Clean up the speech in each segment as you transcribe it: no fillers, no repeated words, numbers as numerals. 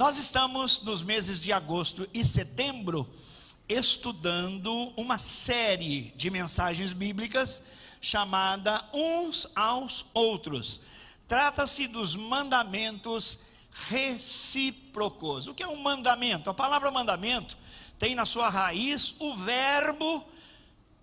Nós estamos nos meses de agosto e setembro estudando uma série de mensagens bíblicas chamada Uns aos Outros. Trata-se dos mandamentos recíprocos. O que é um mandamento? A palavra mandamento tem na sua raiz o verbo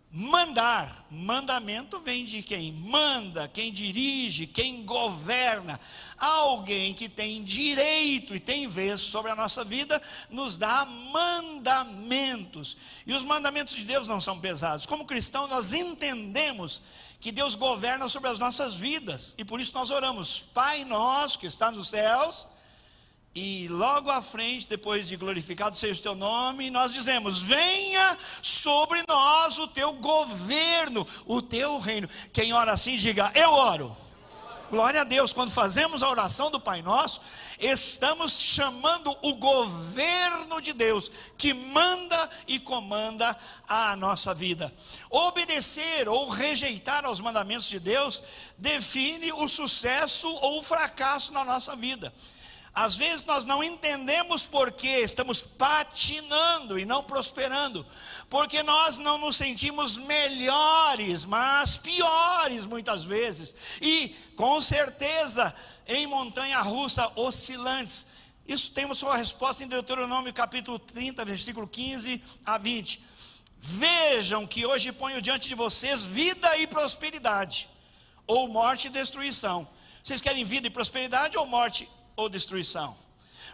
mandar. Mandamento vem de quem manda, quem dirige, quem governa. Alguém que tem direito e tem vez sobre a nossa vida nos dá mandamentos. E os mandamentos de Deus não são pesados. Como cristãos, nós entendemos que Deus governa sobre as nossas vidas, e por isso nós oramos: Pai nosso que está nos céus. E logo à frente, depois de glorificado seja o teu nome, nós dizemos: venha sobre nós o teu governo, o teu reino. Quem ora assim, diga: eu oro. Glória a Deus. Quando fazemos a oração do Pai Nosso, estamos chamando o governo de Deus, que manda e comanda a nossa vida. Obedecer ou rejeitar aos mandamentos de Deus define o sucesso ou o fracasso na nossa vida. Às vezes nós não entendemos por que estamos patinando e não prosperando, porque nós não nos sentimos melhores, mas piores muitas vezes, e com certeza em montanha-russa oscilantes. Isso temos sua resposta em Deuteronômio capítulo 30, versículo 15 a 20. Vejam que hoje ponho diante de vocês vida e prosperidade, ou morte e destruição. Vocês querem vida e prosperidade ou morte ou destruição?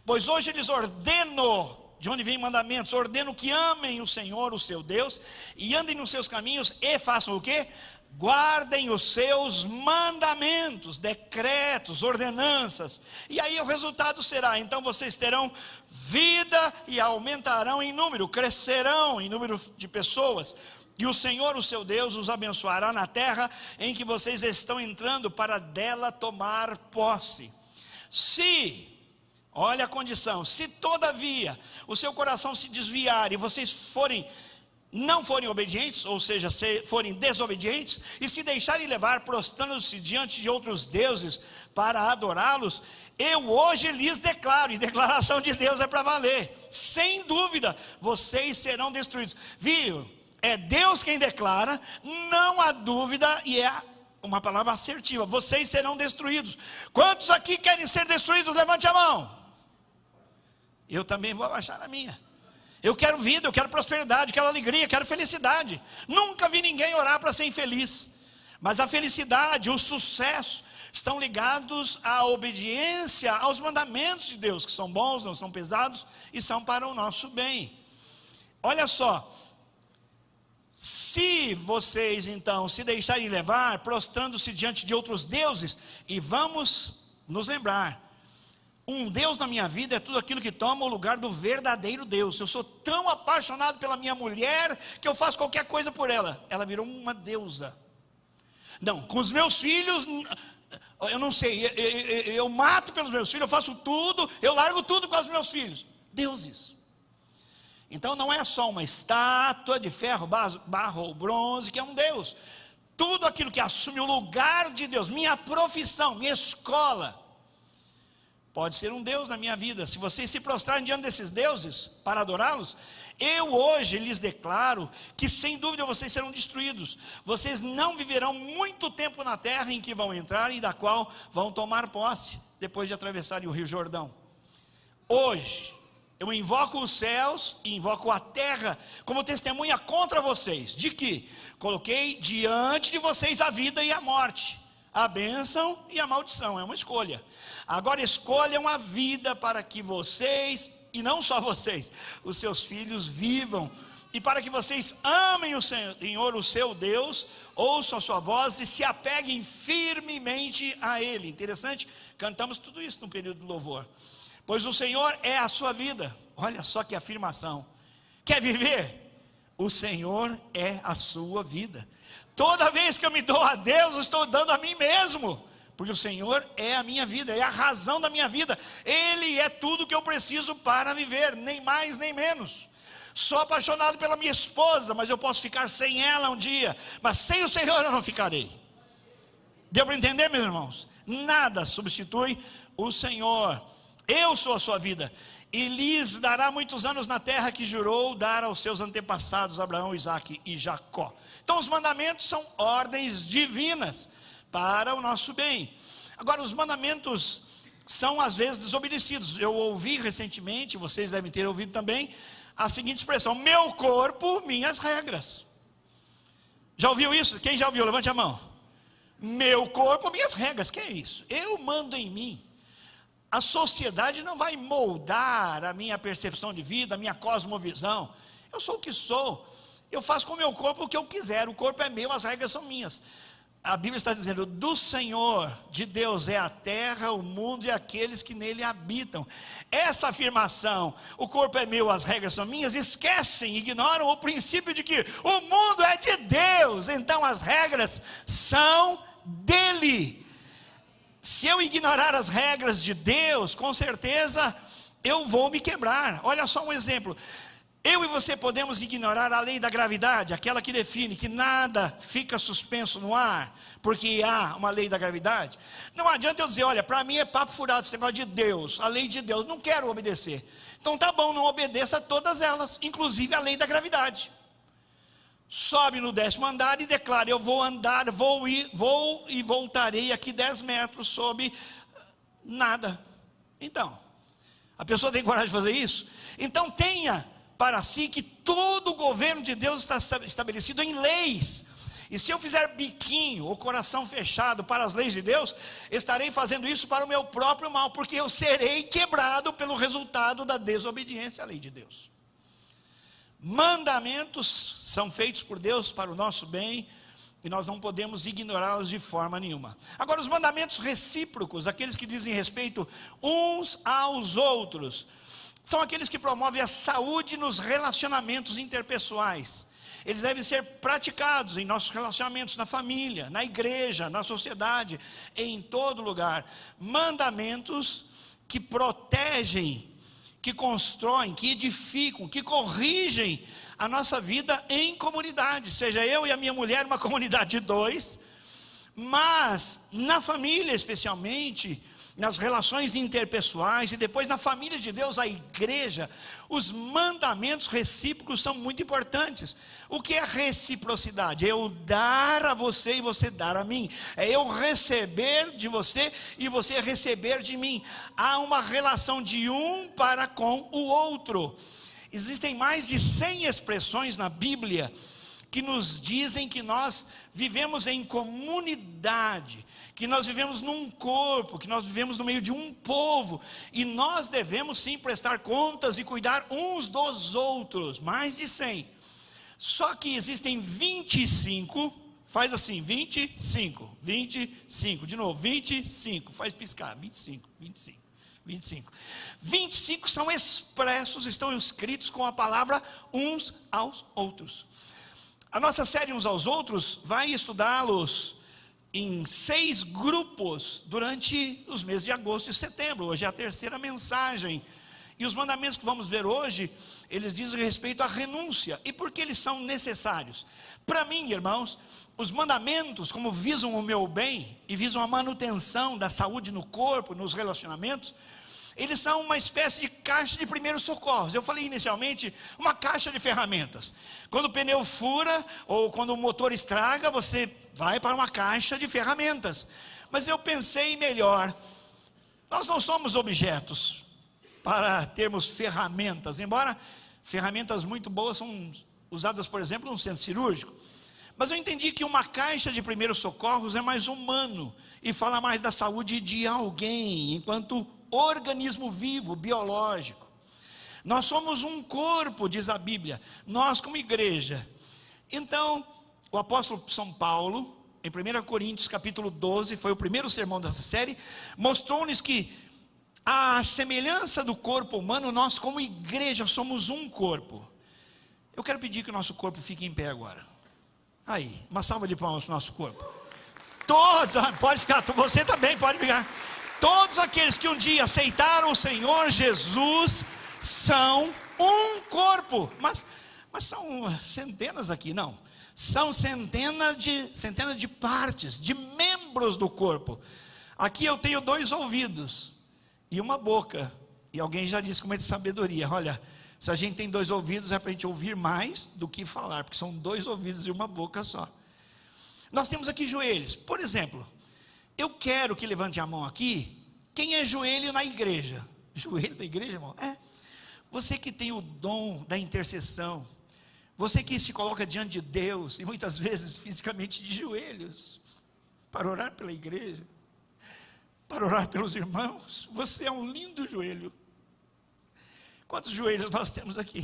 Pois hoje lhes ordeno, de onde vem mandamentos, ordeno que amem o Senhor, o seu Deus, e andem nos seus caminhos, e façam o quê? Guardem os seus mandamentos, decretos, ordenanças. E aí o resultado será: então vocês terão vida e aumentarão em número, crescerão em número de pessoas. E o Senhor, o seu Deus, os abençoará na terra em que vocês estão entrando para dela tomar posse. Se, olha a condição, se todavia o seu coração se desviar e vocês não forem obedientes, ou seja, se forem desobedientes, e se deixarem levar prostrando-se diante de outros deuses para adorá-los, eu hoje lhes declaro, e declaração de Deus é para valer, sem dúvida, vocês serão destruídos. Viu? É Deus quem declara, não há dúvida, e é uma palavra assertiva: vocês serão destruídos. Quantos aqui querem ser destruídos? Levante a mão. Eu também vou abaixar a minha. Eu quero vida, eu quero prosperidade, eu quero alegria, eu quero felicidade. Nunca vi ninguém orar para ser infeliz. Mas a felicidade, o sucesso estão ligados à obediência aos mandamentos de Deus, que são bons, não são pesados e são para o nosso bem. Olha só, se vocês então se deixarem levar, prostrando-se diante de outros deuses, e vamos nos lembrar, um Deus na minha vida é tudo aquilo que toma o lugar do verdadeiro Deus. Eu sou tão apaixonado pela minha mulher que eu faço qualquer coisa por ela. Ela virou uma deusa. Não, com os meus filhos, eu não sei, eu mato pelos meus filhos, eu faço tudo, eu largo tudo com os meus filhos. Deuses. Então não é só uma estátua de ferro, barro ou bronze que é um Deus. Tudo aquilo que assume o lugar de Deus, minha profissão, minha escola, pode ser um Deus na minha vida. Se vocês se prostrarem diante desses deuses para adorá-los, eu hoje lhes declaro que sem dúvida vocês serão destruídos. Vocês não viverão muito tempo na terra em que vão entrar e da qual vão tomar posse, depois de atravessarem o rio Jordão. Hoje eu invoco os céus e invoco a terra como testemunha contra vocês, de que coloquei diante de vocês a vida e a morte, a bênção e a maldição. É uma escolha. Agora escolham a vida para que vocês, e não só vocês, os seus filhos vivam, e para que vocês amem o Senhor, o seu Deus, ouçam a sua voz e se apeguem firmemente a Ele. Interessante, cantamos tudo isso no período do louvor. Pois o Senhor é a sua vida. Olha só que afirmação. Quer viver? O Senhor é a sua vida. Toda vez que eu me dou a Deus, eu estou dando a mim mesmo, porque o Senhor é a minha vida, é a razão da minha vida. Ele é tudo que eu preciso para viver, nem mais nem menos. Sou apaixonado pela minha esposa, mas eu posso ficar sem ela um dia, mas sem o Senhor eu não ficarei. Deu para entender, meus irmãos? Nada substitui o Senhor. Eu sou a sua vida, e lhes dará muitos anos na terra que jurou dar aos seus antepassados, Abraão, Isaque e Jacó. Então os mandamentos são ordens divinas para o nosso bem. Agora, os mandamentos são às vezes desobedecidos. Eu ouvi recentemente, vocês devem ter ouvido também, a seguinte expressão: meu corpo, minhas regras. Já ouviu isso? Quem já ouviu? Levante a mão. Meu corpo, minhas regras. Que é isso? Eu mando em mim. A sociedade não vai moldar a minha percepção de vida, a minha cosmovisão. Eu sou o que sou. Eu faço com o meu corpo o que eu quiser. O corpo é meu, as regras são minhas. A Bíblia está dizendo: do Senhor, de Deus é a terra, o mundo e aqueles que nele habitam. Essa afirmação, o corpo é meu, as regras são minhas, esquecem, ignoram o princípio de que o mundo é de Deus, então as regras são dele. Se eu ignorar as regras de Deus, com certeza eu vou me quebrar. Olha só um exemplo. Eu e você podemos ignorar a lei da gravidade, aquela que define que nada fica suspenso no ar, porque há uma lei da gravidade. Não adianta eu dizer: olha, para mim é papo furado esse negócio de Deus, a lei de Deus, não quero obedecer. Então tá bom, não obedeça a todas elas, inclusive a lei da gravidade. Sobe no 10º andar e declara: eu vou andar, vou e voltarei aqui 10 metros sob nada. Então, a pessoa tem coragem de fazer isso? Então tenha para si que todo o governo de Deus está estabelecido em leis. E se eu fizer biquinho ou coração fechado para as leis de Deus, estarei fazendo isso para o meu próprio mal, porque eu serei quebrado pelo resultado da desobediência à lei de Deus. Mandamentos são feitos por Deus para o nosso bem, e nós não podemos ignorá-los de forma nenhuma. Agora, os mandamentos recíprocos, aqueles que dizem respeito uns aos outros, são aqueles que promovem a saúde nos relacionamentos interpessoais. Eles devem ser praticados em nossos relacionamentos, na família, na igreja, na sociedade, em todo lugar. Mandamentos que protegem, que constroem, que edificam, que corrigem a nossa vida em comunidade. Seja eu e a minha mulher uma comunidade de 2, mas na família especialmente, nas relações interpessoais e depois na família de Deus, a igreja, os mandamentos recíprocos são muito importantes. O que é reciprocidade? É eu dar a você e você dar a mim. É eu receber de você e você receber de mim. Há uma relação de um para com o outro. Existem mais de 100 expressões na Bíblia que nos dizem que nós vivemos em comunidade, que nós vivemos num corpo, que nós vivemos no meio de um povo, e nós devemos sim prestar contas e cuidar uns dos outros. Mais de 100. Só que existem 25, faz assim, 25, de novo, 25, faz piscar, 25. 25 são expressos, estão escritos com a palavra uns aos outros. A nossa série Uns aos Outros vai estudá-los em 6 grupos durante os meses de agosto e setembro. Hoje é a 3ª mensagem. E os mandamentos que vamos ver hoje, eles dizem respeito à renúncia. E por que eles são necessários? Para mim, irmãos, os mandamentos, como visam o meu bem e visam a manutenção da saúde no corpo, nos relacionamentos, eles são uma espécie de caixa de primeiros socorros. Eu falei inicialmente, uma caixa de ferramentas. Quando o pneu fura ou quando o motor estraga, você vai para uma caixa de ferramentas. Mas eu pensei melhor, nós não somos objetos para termos ferramentas, embora ferramentas muito boas são usadas, por exemplo, no centro cirúrgico. Mas eu entendi que uma caixa de primeiros socorros é mais humano e fala mais da saúde de alguém, enquanto organismo vivo, biológico. Nós somos um corpo, diz a Bíblia, nós como igreja. Então, o apóstolo São Paulo, em 1 Coríntios capítulo 12, foi o primeiro sermão dessa série, mostrou-nos que à semelhança do corpo humano, nós como igreja somos um corpo. Eu quero pedir que o nosso corpo fique em pé agora. Aí, uma salva de palmas para o nosso corpo. Todos, pode ficar, você também pode ficar. Todos aqueles que um dia aceitaram o Senhor Jesus são um corpo. Mas são centenas aqui, não. São centenas de partes, de membros do corpo. Aqui eu tenho 2 ouvidos. e uma boca. E alguém já disse com muita sabedoria: olha, se a gente tem 2 ouvidos, é para a gente ouvir mais do que falar, porque são 2 ouvidos e uma boca só. Nós temos aqui joelhos. Por exemplo, eu quero que levante a mão aqui quem é joelho na igreja. Joelho da igreja, irmão? É. Você que tem o dom da intercessão, você que se coloca diante de Deus, e muitas vezes fisicamente de joelhos, para orar pela igreja, para orar pelos irmãos, você é um lindo joelho. Quantos joelhos nós temos aqui?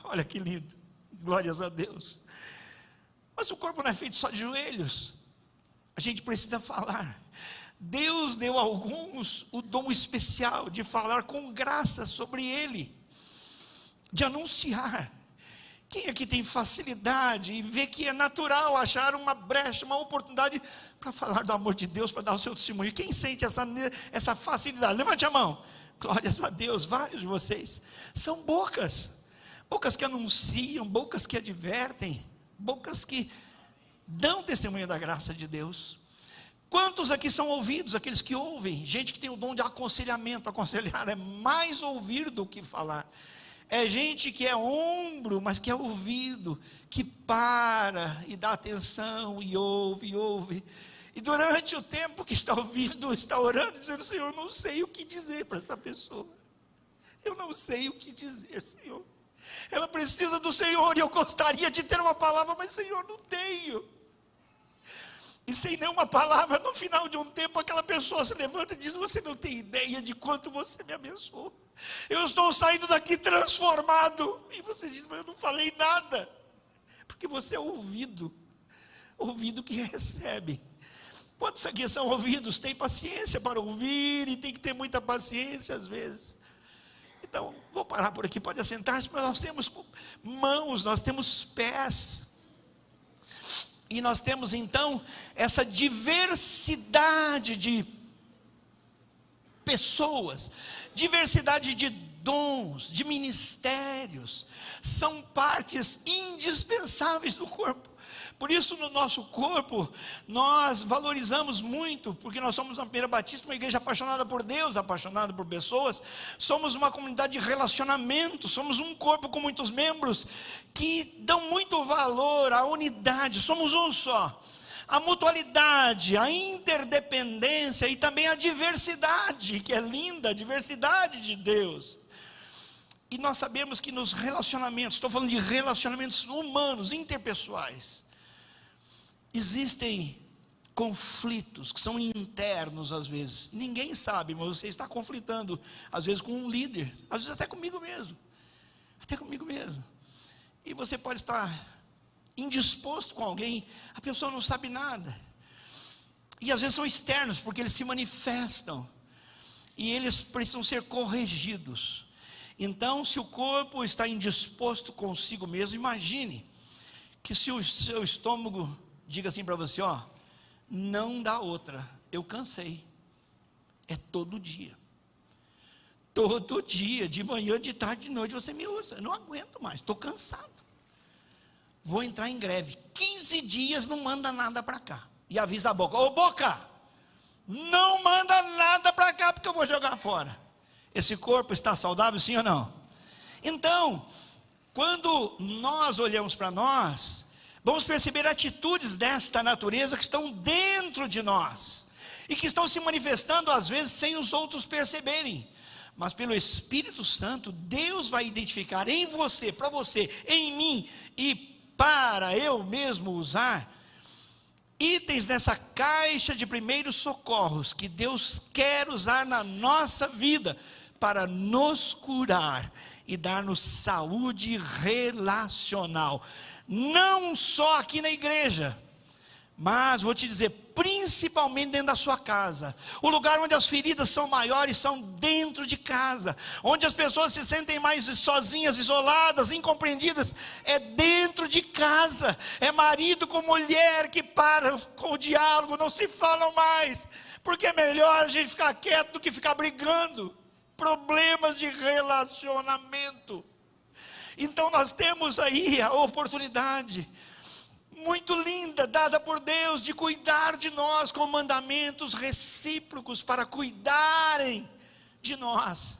Olha que lindo, glórias a Deus. Mas o corpo não é feito só de joelhos, a gente precisa falar. Deus deu a alguns o dom especial de falar com graça sobre Ele, de anunciar. Quem aqui tem facilidade e vê que é natural achar uma brecha, uma oportunidade para falar do amor de Deus, para dar o seu testemunho? Quem sente essa facilidade? Levante a mão. Glórias a Deus, vários de vocês. São bocas que anunciam, bocas que advertem, bocas que dão testemunho da graça de Deus. Quantos aqui são ouvidos? Aqueles que ouvem, gente que tem o dom de aconselhamento. Aconselhar é mais ouvir do que falar. É gente que é ombro, mas que é ouvido, que para e dá atenção e ouve. E durante o tempo que está ouvindo, está orando, dizendo: Senhor, eu não sei o que dizer para essa pessoa. Eu não sei o que dizer, Senhor. Ela precisa do Senhor e eu gostaria de ter uma palavra, mas Senhor, não tenho. E sem nenhuma palavra, no final de um tempo, aquela pessoa se levanta e diz: você não tem ideia de quanto você me abençoou. Eu estou saindo daqui transformado. E você diz: mas eu não falei nada. Porque você é ouvido que recebe. Quantos aqui são ouvidos? Tem paciência para ouvir e tem que ter muita paciência às vezes. Então, vou parar por aqui, pode assentar-se, mas nós temos mãos, nós temos pés. E nós temos então essa diversidade de pessoas, diversidade de dons, de ministérios, são partes indispensáveis do corpo. Por isso no nosso corpo, nós valorizamos muito, porque nós somos uma Primeira Batista, uma igreja apaixonada por Deus, apaixonada por pessoas, somos uma comunidade de relacionamento, somos um corpo com muitos membros, que dão muito valor à unidade, somos um só, a mutualidade, a interdependência e também a diversidade, que é linda, a diversidade de Deus. E nós sabemos que nos relacionamentos, estou falando de relacionamentos humanos, interpessoais, existem conflitos que são internos às vezes, ninguém sabe, mas você está conflitando às vezes com um líder, às vezes até comigo mesmo, e você pode estar indisposto com alguém, a pessoa não sabe nada, e às vezes são externos, porque eles se manifestam, e eles precisam ser corrigidos. Então, se o corpo está indisposto consigo mesmo, imagine que se o seu estômago diga assim para você: ó, não dá outra, eu cansei. É todo dia, de manhã, de tarde, de noite, você me usa, eu não aguento mais, estou cansado, vou entrar em greve, 15 dias não manda nada para cá, e avisa a boca: ô boca, não manda nada para cá, porque eu vou jogar fora. Esse corpo está saudável, sim ou não? Então, quando nós olhamos para nós, vamos perceber atitudes desta natureza que estão dentro de nós, e que estão se manifestando às vezes sem os outros perceberem, mas pelo Espírito Santo, Deus vai identificar em você, para você, em mim, e para eu mesmo usar, itens nessa caixa de primeiros socorros, que Deus quer usar na nossa vida, para nos curar e dar-nos saúde relacional, não só aqui na igreja, mas vou te dizer, principalmente dentro da sua casa. O lugar onde as feridas são maiores são dentro de casa, onde as pessoas se sentem mais sozinhas, isoladas, incompreendidas, é dentro de casa. É marido com mulher que param com o diálogo, não se falam mais, porque é melhor a gente ficar quieto do que ficar brigando. Problemas de relacionamento. Então nós temos aí a oportunidade muito linda, dada por Deus, de cuidar de nós com mandamentos recíprocos, para cuidarem de nós.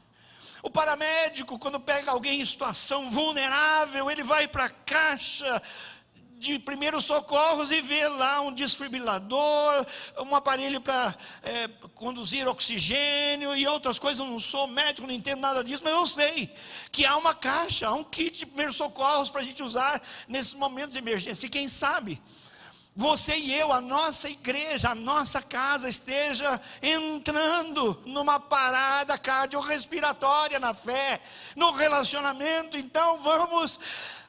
O paramédico, quando pega alguém em situação vulnerável, ele vai para a caixa de primeiros socorros e vê lá um desfibrilador, um aparelho para conduzir oxigênio e outras coisas. Eu não sou médico, não entendo nada disso, mas eu sei que há uma caixa, há um kit de primeiros socorros para a gente usar nesses momentos de emergência. E quem sabe você e eu, a nossa igreja, a nossa casa esteja entrando numa parada cardiorrespiratória na fé, no relacionamento. Então vamos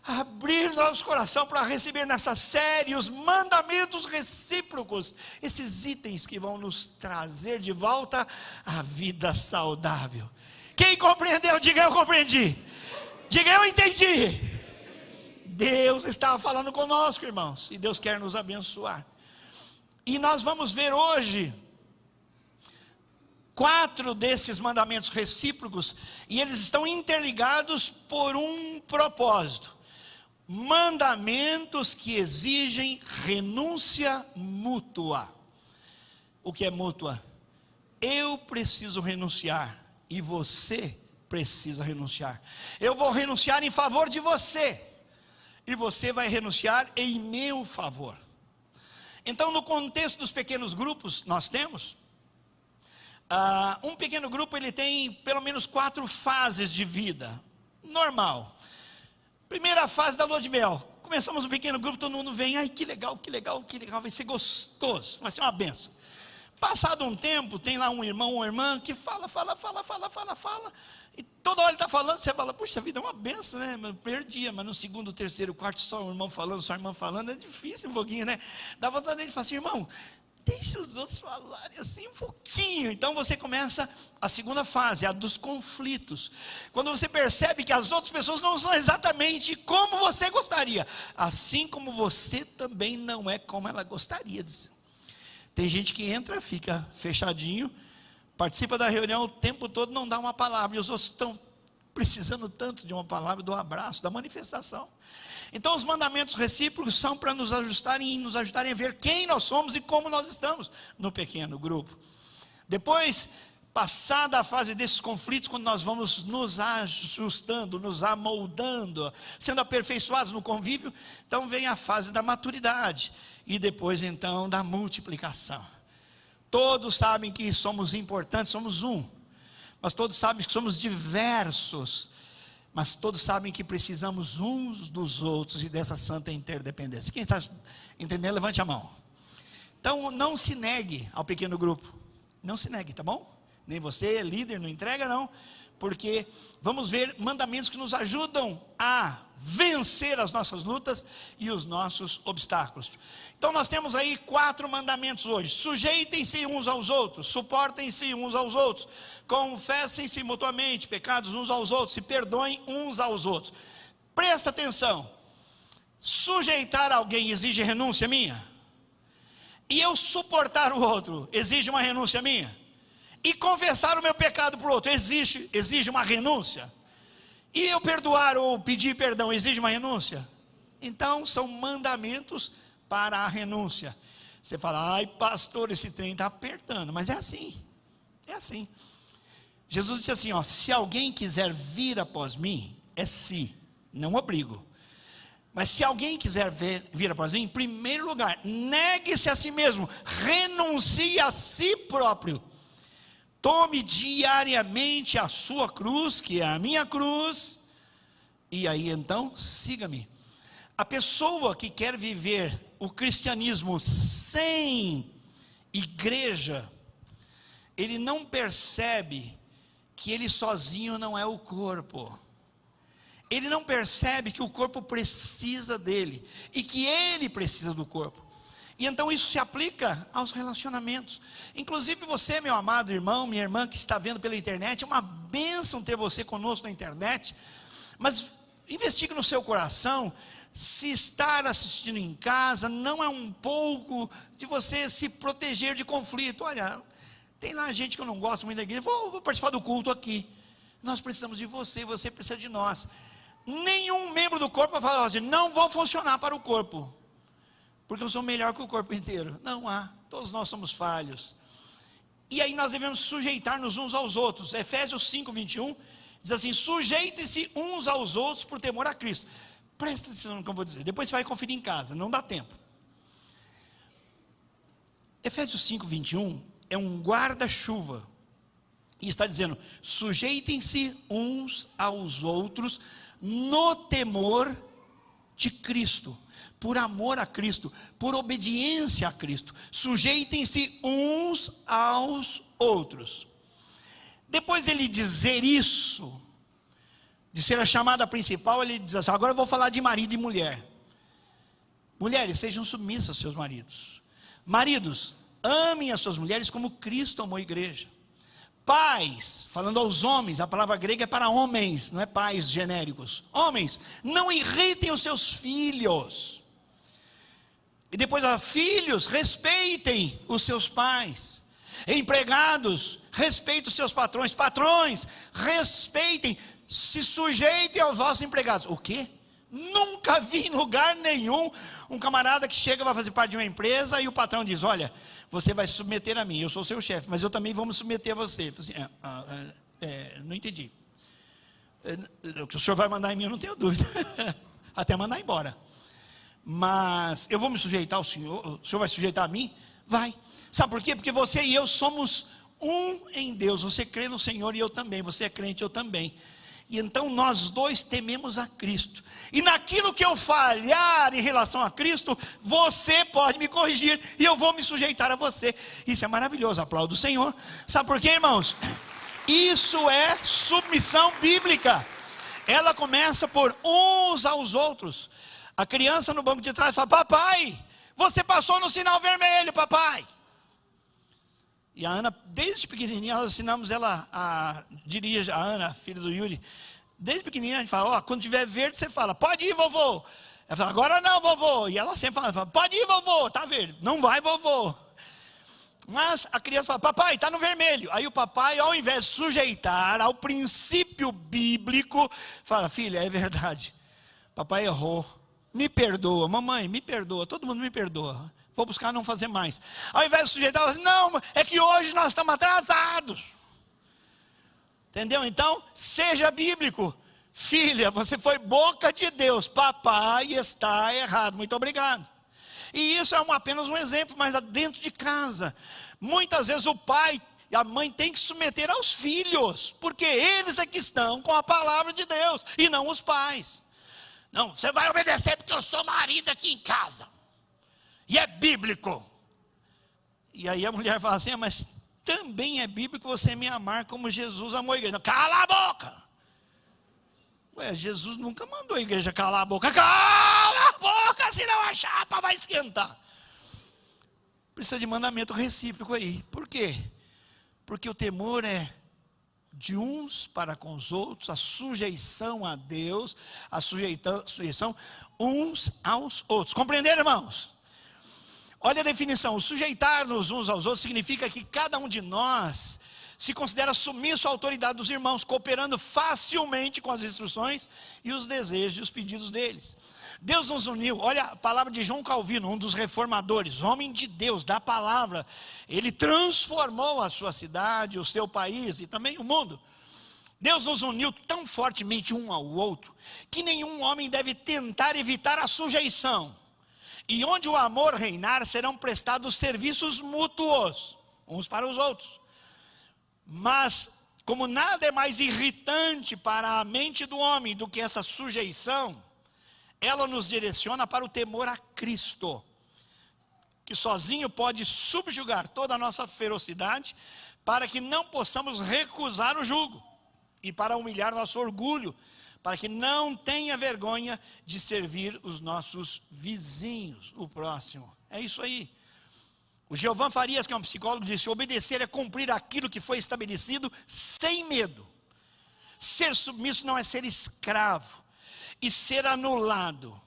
abrir nosso coração para receber nessa série os mandamentos recíprocos, esses itens que vão nos trazer de volta à vida saudável. Quem compreendeu, diga eu compreendi, diga eu entendi. Deus estava falando conosco, irmãos, e Deus quer nos abençoar. E nós vamos ver hoje 4 desses mandamentos recíprocos, e eles estão interligados por um propósito. Mandamentos que exigem renúncia mútua. O que é mútua? Eu preciso renunciar e você precisa renunciar. Eu vou renunciar em favor de você e você vai renunciar em meu favor. Então, no contexto dos pequenos grupos, nós temos um pequeno grupo, ele tem pelo menos 4 fases de vida. Normal. Primeira fase da lua de mel. Começamos um pequeno grupo, todo mundo vem, ai que legal, que legal, que legal, vai ser gostoso, vai ser uma benção. Passado um tempo, tem lá um irmão ou uma irmã que fala, e toda hora ele está falando, você fala, puxa vida, é uma benção, né? No primeiro dia, mas no segundo, terceiro, quarto, só o irmão falando, só a irmã falando, é difícil um pouquinho, né? Dá vontade dele falar assim, irmão, deixa os outros falarem assim um pouquinho. Então você começa a segunda fase, a dos conflitos. Quando você percebe que as outras pessoas não são exatamente como você gostaria, assim como você também não é como ela gostaria de ser. Tem gente que entra, fica fechadinho, participa da reunião o tempo todo, não dá uma palavra, e os outros estão precisando tanto de uma palavra, do abraço, da manifestação. Então os mandamentos recíprocos são para nos ajudarem a ver quem nós somos e como nós estamos no pequeno grupo. Depois, passada a fase desses conflitos, quando nós vamos nos ajustando, nos amoldando, sendo aperfeiçoados no convívio, então vem a fase da maturidade, e depois então da multiplicação. Todos sabem que somos importantes, somos um, mas todos sabem que somos diversos, mas todos sabem que precisamos uns dos outros e dessa santa interdependência. Quem está entendendo, levante a mão. Então não se negue ao pequeno grupo, não se negue, tá bom? Nem você, líder, não entrega não, porque vamos ver mandamentos que nos ajudam a vencer as nossas lutas e os nossos obstáculos. Então nós temos aí 4 mandamentos hoje. Sujeitem-se uns aos outros, suportem-se uns aos outros, confessem-se mutuamente pecados uns aos outros, se perdoem uns aos outros. Presta atenção, sujeitar alguém exige renúncia minha? E eu suportar o outro exige uma renúncia minha? E confessar o meu pecado para o outro exige uma renúncia? E eu perdoar ou pedir perdão exige uma renúncia? Então são mandamentos para a renúncia. Você fala, ai pastor, esse trem está apertando, mas é assim, é assim. Jesus disse assim, ó, se alguém quiser vir após mim, é se, não obrigo. Mas se alguém quiser vir após mim, em primeiro lugar, negue-se a si mesmo, renuncie a si próprio. Tome diariamente a sua cruz, que é a minha cruz, e aí então, siga-me. A pessoa que quer viver o cristianismo sem igreja, ele não percebe que ele sozinho não é o corpo. Ele não percebe que o corpo precisa dele, e que ele precisa do corpo. E então isso se aplica aos relacionamentos. Inclusive você, meu amado irmão, minha irmã que está vendo pela internet, é uma bênção ter você conosco na internet. Mas investigue no seu coração, se estar assistindo em casa não é um pouco de você se proteger de conflito. Olha, tem lá gente que eu não gosto muito da igreja, vou participar do culto aqui. Nós precisamos de você, você precisa de nós. Nenhum membro do corpo vai falar assim, não vou funcionar para o corpo, porque eu sou melhor que o corpo inteiro. Não há, todos nós somos falhos. E aí nós devemos sujeitar-nos uns aos outros. Efésios 5, 21, diz assim: sujeitem-se uns aos outros por temor a Cristo. Presta atenção no que eu vou dizer, depois você vai conferir em casa, não dá tempo. Efésios 5, 21 é um guarda-chuva, e está dizendo: sujeitem-se uns aos outros no temor de Cristo, por amor a Cristo, por obediência a Cristo. Sujeitem-se uns aos outros. Depois ele dizer isso, de ser a chamada principal, ele diz assim: agora eu vou falar de marido e mulher. Mulheres, sejam submissas aos seus maridos. Maridos, amem as suas mulheres como Cristo amou a igreja. Pais, falando aos homens, a palavra grega é para homens, não é pais genéricos. Homens, não irritem os seus filhos. E depois, filhos, respeitem os seus pais. Empregados, respeitem os seus patrões. Patrões, respeitem, se sujeitem aos vossos empregados. O quê? Nunca vi em lugar nenhum um camarada que chega, vai fazer parte de uma empresa e o patrão diz: olha, você vai se submeter a mim, eu sou seu chefe, mas eu também vou me submeter a você. Assim, não entendi. O que o senhor vai mandar em mim, eu não tenho dúvida. Até mandar embora. Mas eu vou me sujeitar ao senhor, o senhor vai sujeitar a mim? Vai. Sabe por quê? Porque você e eu somos um em Deus. Você crê no Senhor e eu também. Você é crente, eu também. E então nós dois tememos a Cristo. E naquilo que eu falhar em relação a Cristo, você pode me corrigir e eu vou me sujeitar a você. Isso é maravilhoso, aplaudo o Senhor. Sabe por quê, irmãos? Isso é submissão bíblica. Ela começa por uns aos outros. A criança no banco de trás fala: papai, você passou no sinal vermelho, papai. E a Ana, desde pequenininha, nós ensinamos ela a dirigir, a Ana, filha do Yuri. Desde pequenininha a gente fala: quando tiver verde você fala: pode ir, vovô. Ela fala: agora não, vovô. E ela sempre fala: pode ir, vovô, tá verde. Não vai, vovô. Mas a criança fala: papai, está no vermelho. Aí o papai, ao invés de sujeitar ao princípio bíblico, fala: filha, é verdade, papai errou, me perdoa, mamãe, me perdoa, todo mundo me perdoa, vou buscar não fazer mais. Ao invés de sujeitar, fala: não, é que hoje nós estamos atrasados. Entendeu? Então, seja bíblico. Filha, você foi boca de Deus, papai está errado, muito obrigado. E isso é apenas um exemplo, mas dentro de casa, muitas vezes o pai e a mãe têm que submeter aos filhos, porque eles é que estão com a palavra de Deus, e não os pais. Não, você vai obedecer porque eu sou marido aqui em casa, e é bíblico. E aí a mulher fala assim: mas também é bíblico você me amar como Jesus amou a igreja. Não, cala a boca. Ué, Jesus nunca mandou a igreja calar a boca. Cala a boca, senão a chapa vai esquentar. Precisa de mandamento recíproco aí. Por quê? Porque o temor é de uns para com os outros, a sujeição a Deus, a sujeição uns aos outros. Compreenderam, irmãos? Olha a definição: o sujeitar-nos uns aos outros significa que cada um de nós se considera submisso à autoridade dos irmãos, cooperando facilmente com as instruções e os desejos e os pedidos deles. Deus nos uniu. Olha a palavra de João Calvino, um dos reformadores, homem de Deus, da palavra. Ele transformou a sua cidade, o seu país e também o mundo. Deus nos uniu tão fortemente um ao outro, que nenhum homem deve tentar evitar a sujeição. E onde o amor reinar, serão prestados serviços mútuos, uns para os outros. Mas, como nada é mais irritante para a mente do homem do que essa sujeição, ela nos direciona para o temor a Cristo, que sozinho pode subjugar toda a nossa ferocidade, para que não possamos recusar o jugo, e para humilhar nosso orgulho, para que não tenha vergonha de servir os nossos vizinhos, o próximo. É isso aí. O Giovan Farias, que é um psicólogo, disse: obedecer é cumprir aquilo que foi estabelecido sem medo. Ser submisso não é ser escravo e ser anulado.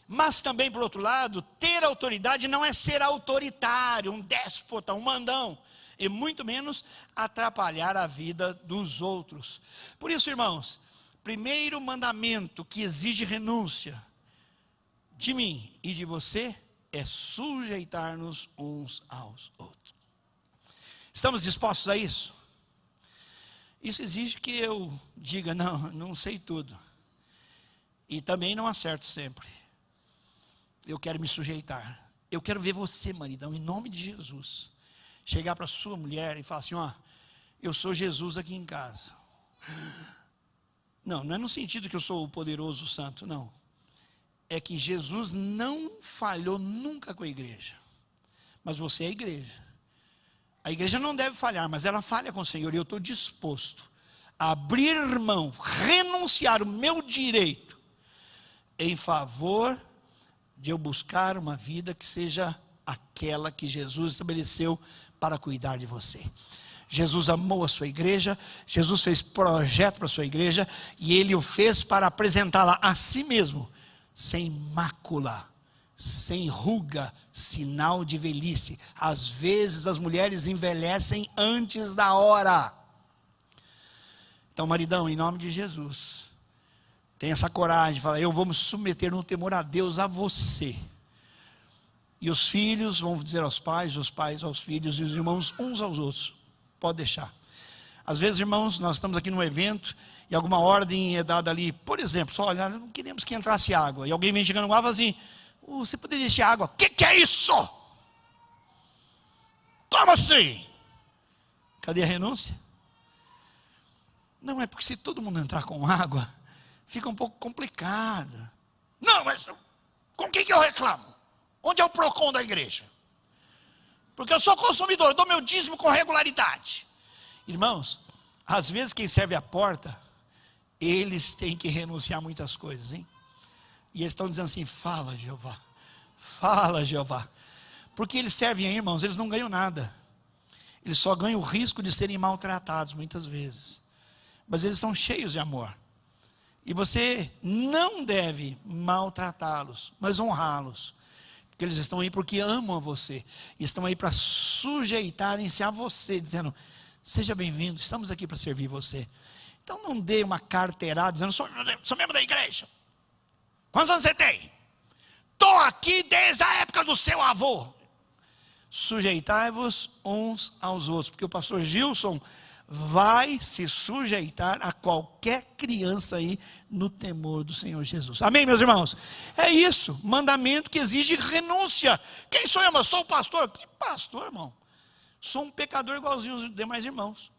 Mas também, por outro lado, ter autoridade não é ser autoritário, um déspota, um mandão, e muito menos atrapalhar a vida dos outros. Por isso, irmãos, primeiro mandamento que exige renúncia de mim e de você é sujeitar-nos uns aos outros. Estamos dispostos a isso? Isso exige que eu diga, não sei tudo. E também não acerto sempre. Eu quero me sujeitar. Eu quero ver você, maridão, em nome de Jesus, chegar para sua mulher e falar assim, ó, eu sou Jesus aqui em casa. Não é no sentido que eu sou o poderoso santo, não. É que Jesus não falhou nunca com a igreja. Mas você é a igreja. A igreja não deve falhar, mas ela falha com o Senhor. E eu estou disposto a abrir mão, renunciar o meu direito em favor de eu buscar uma vida que seja aquela que Jesus estabeleceu para cuidar de você. Jesus amou a sua igreja, Jesus fez projeto para a sua igreja, e Ele o fez para apresentá-la a si mesmo, sem mácula, sem ruga, sinal de velhice. Às vezes as mulheres envelhecem antes da hora. Então, maridão, em nome de Jesus, tem essa coragem de falar, eu vou me submeter no temor a Deus, a você. E os filhos vão dizer aos pais, os pais aos filhos, e os irmãos uns aos outros. Pode deixar. Às vezes, irmãos, nós estamos aqui num evento, e alguma ordem é dada ali, por exemplo, só olha, não queremos que entrasse água. E alguém vem chegando com água assim, você poderia deixar água? O que é isso? Como assim? Cadê a renúncia? Não, é porque se todo mundo entrar com água, fica um pouco complicado. Não, mas com quem que eu reclamo? Onde é o PROCON da igreja? Porque eu sou consumidor, eu dou meu dízimo com regularidade. Irmãos, às vezes quem serve a porta, eles têm que renunciar a muitas coisas, hein? E eles estão dizendo assim, fala Jeová, fala Jeová. Porque eles servem aí, irmãos, eles não ganham nada. Eles só ganham o risco de serem maltratados muitas vezes. Mas eles são cheios de amor. E você não deve maltratá-los, mas honrá-los. Porque eles estão aí porque amam a você. E estão aí para sujeitarem-se a você, dizendo, seja bem-vindo, estamos aqui para servir você. Então não dê uma carteirada dizendo, sou membro da igreja. Quantos anos você tem? Estou aqui desde a época do seu avô. Sujeitai-vos uns aos outros. Porque o pastor Gilson vai se sujeitar a qualquer criança aí no temor do Senhor Jesus. Amém, meus irmãos? É isso, mandamento que exige renúncia. Quem sou eu, irmão? Sou o pastor? Que pastor, irmão? Sou um pecador igualzinho aos demais irmãos.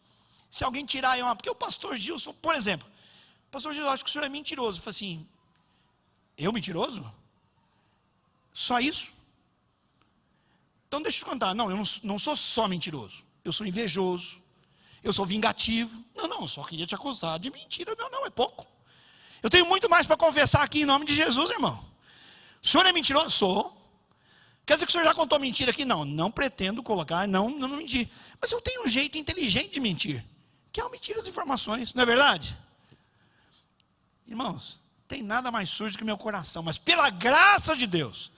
Se alguém tirar eu, porque o pastor Gilson, por exemplo, pastor Gilson, acho que o senhor é mentiroso. Eu falei assim, eu mentiroso? Só isso? Então deixa eu te contar, não, eu não sou só mentiroso, eu sou invejoso, eu sou vingativo. Não, eu só queria te acusar de mentira. Não, é pouco. Eu tenho muito mais para confessar aqui em nome de Jesus, irmão. O senhor é mentiroso? Sou. Quer dizer que o senhor já contou mentira aqui? Não pretendo colocar, não mentir. Mas eu tenho um jeito inteligente de mentir, que é o mentir as informações, não é verdade? Irmãos, tem nada mais sujo que o meu coração, mas pela graça de Deus,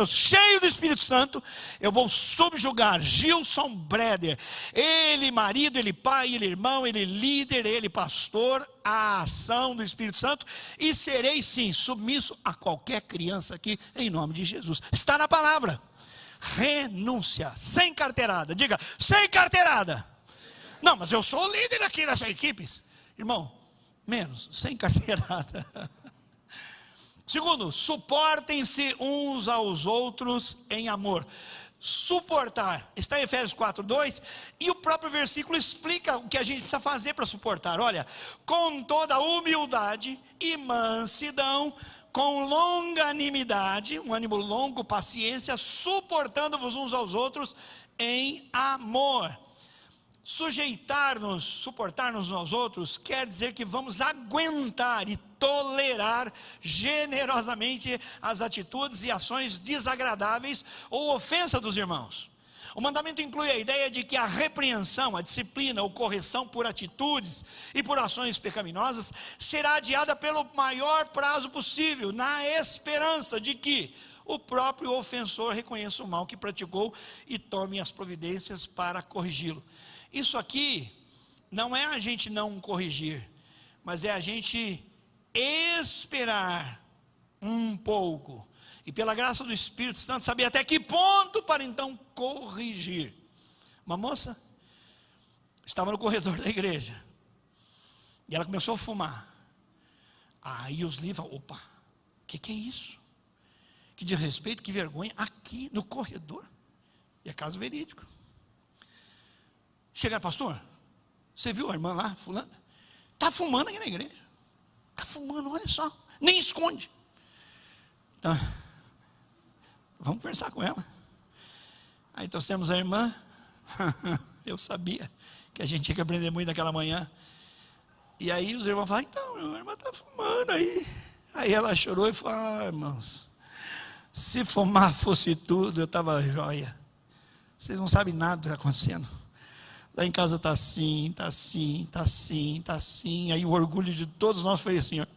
cheio do Espírito Santo, eu vou subjugar Gilson Breder, ele marido, ele pai, ele irmão, ele líder, ele pastor, a ação do Espírito Santo, e serei sim submisso a qualquer criança aqui, em nome de Jesus. Está na palavra, renúncia, sem carteirada, diga, sem carteirada. Não, mas eu sou o líder aqui dessa equipe, irmão, menos, sem carteirada. Segundo, suportem-se uns aos outros em amor. Suportar, está em Efésios 4:2, e o próprio versículo explica o que a gente precisa fazer para suportar. Olha, com toda humildade e mansidão, com longanimidade, um ânimo longo, paciência, suportando-vos uns aos outros em amor. Sujeitar-nos, suportar-nos uns aos outros, quer dizer que vamos aguentar e tolerar generosamente as atitudes e ações desagradáveis ou ofensa dos irmãos. O mandamento inclui a ideia de que a repreensão, a disciplina ou correção por atitudes e por ações pecaminosas será adiada pelo maior prazo possível, na esperança de que o próprio ofensor reconheça o mal que praticou e tome as providências para corrigi-lo. Isso aqui não é a gente não corrigir, mas é a gente esperar um pouco, e pela graça do Espírito Santo saber até que ponto para então corrigir. Uma moça estava no corredor da igreja e ela começou a fumar. Aí os líderes falaram: opa, o que é isso? Que desrespeito, que vergonha, aqui no corredor. E é caso verídico. Chega, pastor, você viu a irmã lá, fulana? Está fumando aqui na igreja. Está fumando, olha só, nem esconde. Então, vamos conversar com ela. Aí trouxemos a irmã. Eu sabia que a gente tinha que aprender muito naquela manhã. E aí os irmãos falaram: então, a irmã está fumando aí. Aí ela chorou e falou: ah, irmãos, se fumar fosse tudo, eu estava jóia. Vocês não sabem nada do que está acontecendo. Lá em casa está assim, está assim, está assim, está assim. Aí o orgulho de todos nós foi assim, ó.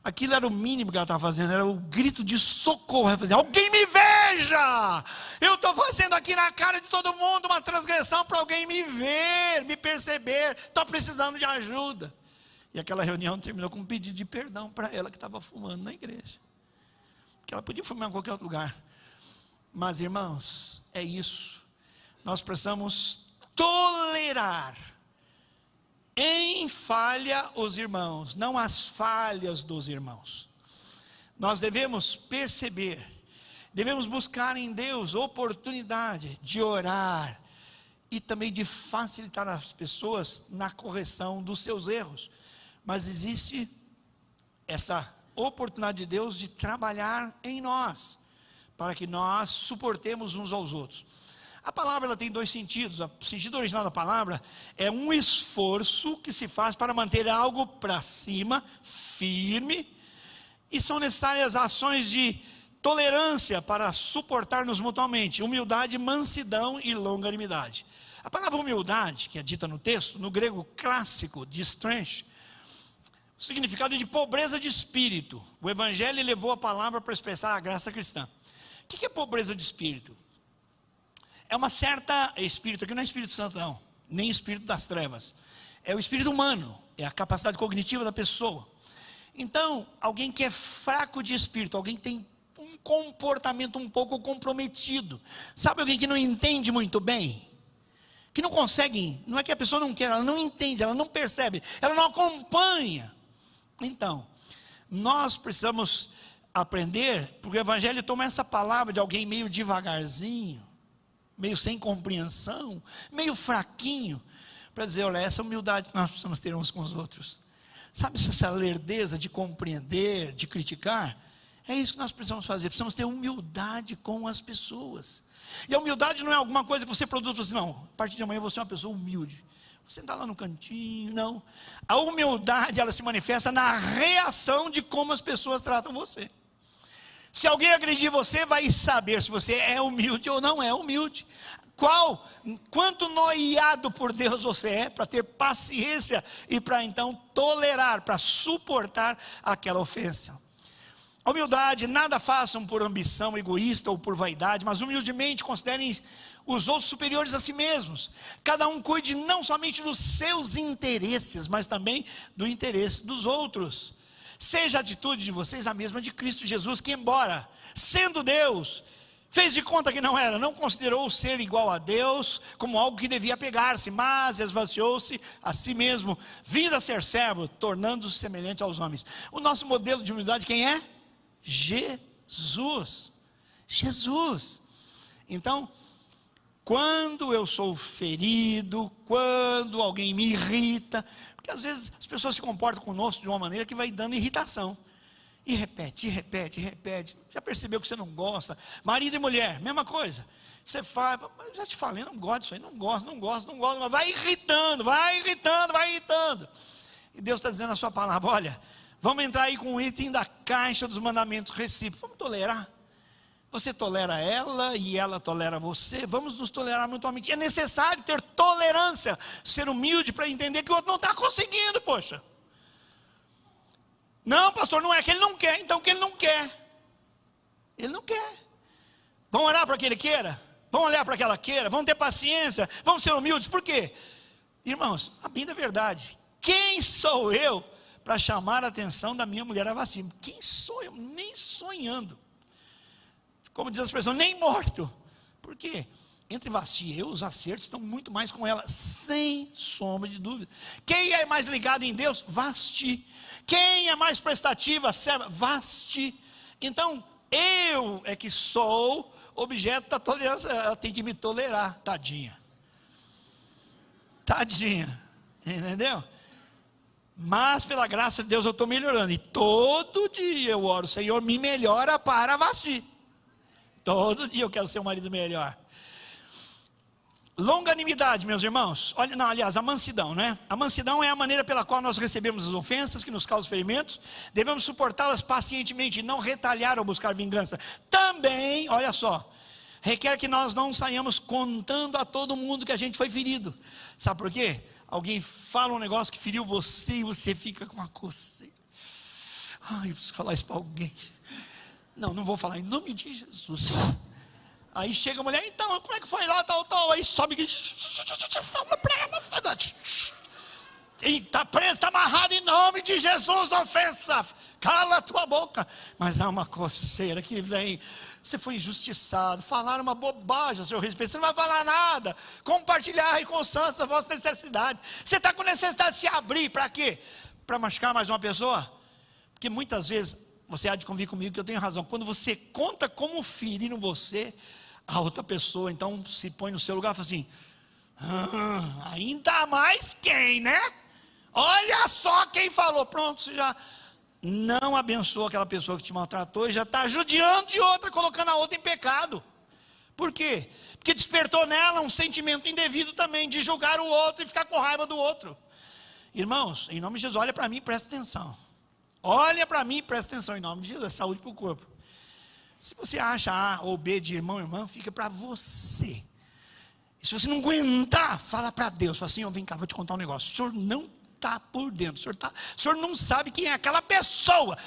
Aquilo era o mínimo que ela estava fazendo, era o grito de socorro. Alguém me veja! Eu estou fazendo aqui na cara de todo mundo uma transgressão para alguém me ver, me perceber. Estou precisando de ajuda. E aquela reunião terminou com um pedido de perdão para ela que estava fumando na igreja. Que ela podia fumar em qualquer outro lugar. Mas, irmãos, é isso. Nós precisamos tolerar em falha os irmãos, não as falhas dos irmãos. Nós devemos perceber, devemos buscar em Deus oportunidade de orar e também de facilitar as pessoas na correção dos seus erros. Mas existe essa oportunidade de Deus de trabalhar em nós, para que nós suportemos uns aos outros. A palavra ela tem dois sentidos. O sentido original da palavra é um esforço que se faz para manter algo para cima, firme, e são necessárias ações de tolerância para suportar-nos mutuamente, humildade, mansidão e longanimidade. A palavra humildade, que é dita no texto, no grego clássico de strength, o significado é de pobreza de espírito. O evangelho levou a palavra para expressar a graça cristã. O que é pobreza de espírito? É uma certa espírito, aqui não é Espírito Santo não, nem espírito das trevas. É o espírito humano, é a capacidade cognitiva da pessoa. Então, alguém que é fraco de espírito, alguém que tem um comportamento um pouco comprometido. Sabe alguém que não entende muito bem? Que não consegue, não é que a pessoa não quer, ela não entende, ela não percebe, ela não acompanha. Então, nós precisamos aprender, porque o evangelho toma essa palavra de alguém meio devagarzinho, meio sem compreensão, meio fraquinho, para dizer: olha, essa humildade que nós precisamos ter uns com os outros. Sabe essa lerdeza de compreender, de criticar? É isso que nós precisamos fazer, precisamos ter humildade com as pessoas. E a humildade não é alguma coisa que você produz assim, não, a partir de amanhã você é uma pessoa humilde. Você está lá no cantinho, não. A humildade, ela se manifesta na reação de como as pessoas tratam você. Se alguém agredir você, vai saber se você é humilde ou não é humilde. Quanto noiado por Deus você é, para ter paciência e para então tolerar, para suportar aquela ofensa. A humildade, nada façam por ambição egoísta ou por vaidade, mas humildemente considerem os outros superiores a si mesmos. Cada um cuide não somente dos seus interesses, mas também do interesse dos outros. Seja a atitude de vocês a mesma de Cristo Jesus, que embora sendo Deus, fez de conta que não era, não considerou o ser igual a Deus como algo que devia pegar-se, mas esvaziou-se a si mesmo, vindo a ser servo, tornando-se semelhante aos homens. O nosso modelo de humildade quem é? Jesus. Jesus. Então, quando eu sou ferido, quando alguém me irrita, porque às vezes as pessoas se comportam conosco de uma maneira que vai dando irritação. E repete, e repete, e repete. Já percebeu que você não gosta? Marido e mulher, mesma coisa. Você fala, mas já te falei, não gosto disso aí, não gosto, mas vai irritando, vai irritando, vai irritando. E Deus está dizendo na sua palavra: olha, vamos entrar aí com o item da caixa dos mandamentos recíprocos. Vamos tolerar. Você tolera ela e ela tolera você. Vamos nos tolerar mutuamente. É necessário ter tolerância, ser humilde para entender que o outro não está conseguindo, poxa. Não, pastor, não é que ele não quer, então que ele não quer. Ele não quer. Vamos orar para que ele queira? Vamos olhar para que ela queira? Vamos ter paciência? Vamos ser humildes? Por quê? Irmãos, a bem da verdade, quem sou eu para chamar a atenção da minha mulher a vacina? Quem sou eu? Nem sonhando. Como diz a expressão, nem morto Por quê? Entre Vasti e eu, os acertos estão muito mais com ela, sem sombra de dúvida. Quem é mais ligado em Deus? Vasti. Quem é mais prestativa? Serva. Vasti. Então, eu é que sou objeto da tolerância, ela tem que me tolerar, tadinha. Tadinha, entendeu? Mas pela graça de Deus eu estou melhorando, e todo dia eu oro, Senhor, me melhora para Vasti. Todo dia eu quero ser um marido melhor. Longanimidade, meus irmãos. Olha, não, aliás, a mansidão, né? A mansidão é a maneira pela qual nós recebemos as ofensas que nos causam ferimentos. Devemos suportá-las pacientemente e não retalhar ou buscar vingança. Também, olha só, requer que nós não saiamos contando a todo mundo que a gente foi ferido. Sabe por quê? Alguém fala um negócio que feriu você e você fica com uma coceira. Ai, eu preciso falar isso para alguém. Não vou falar em nome de Jesus. Aí chega a mulher, então, como é que foi lá, tal. Aí sobe e fala para ela. Está preso, está amarrado em nome de Jesus, ofensa. Cala a tua boca. Mas há uma coceira que vem. Você foi injustiçado, falaram uma bobagem a seu respeito, você não vai falar nada. Compartilhar com os santos a vossa necessidade. Você está com necessidade de se abrir, para quê? Para machucar mais uma pessoa? Porque muitas vezes, você há de convir comigo que eu tenho razão, quando você conta como feriram você, a outra pessoa então se põe no seu lugar e fala assim, ainda mais quem, né? Olha só quem falou. Pronto, você já não abençoa aquela pessoa que te maltratou e já está judiando de outra, colocando a outra em pecado. Por quê? Porque despertou nela um sentimento indevido também, de julgar o outro e ficar com raiva do outro. Irmãos, em nome de Jesus, olha para mim e presta atenção. Olha para mim e presta atenção, em nome de Jesus, é saúde para o corpo. Se você acha A ou B de irmão, irmã, fica para você. E se você não aguentar, fala para Deus, fala assim, vem cá, vou te contar um negócio. O senhor não está por dentro, o senhor não sabe quem é aquela pessoa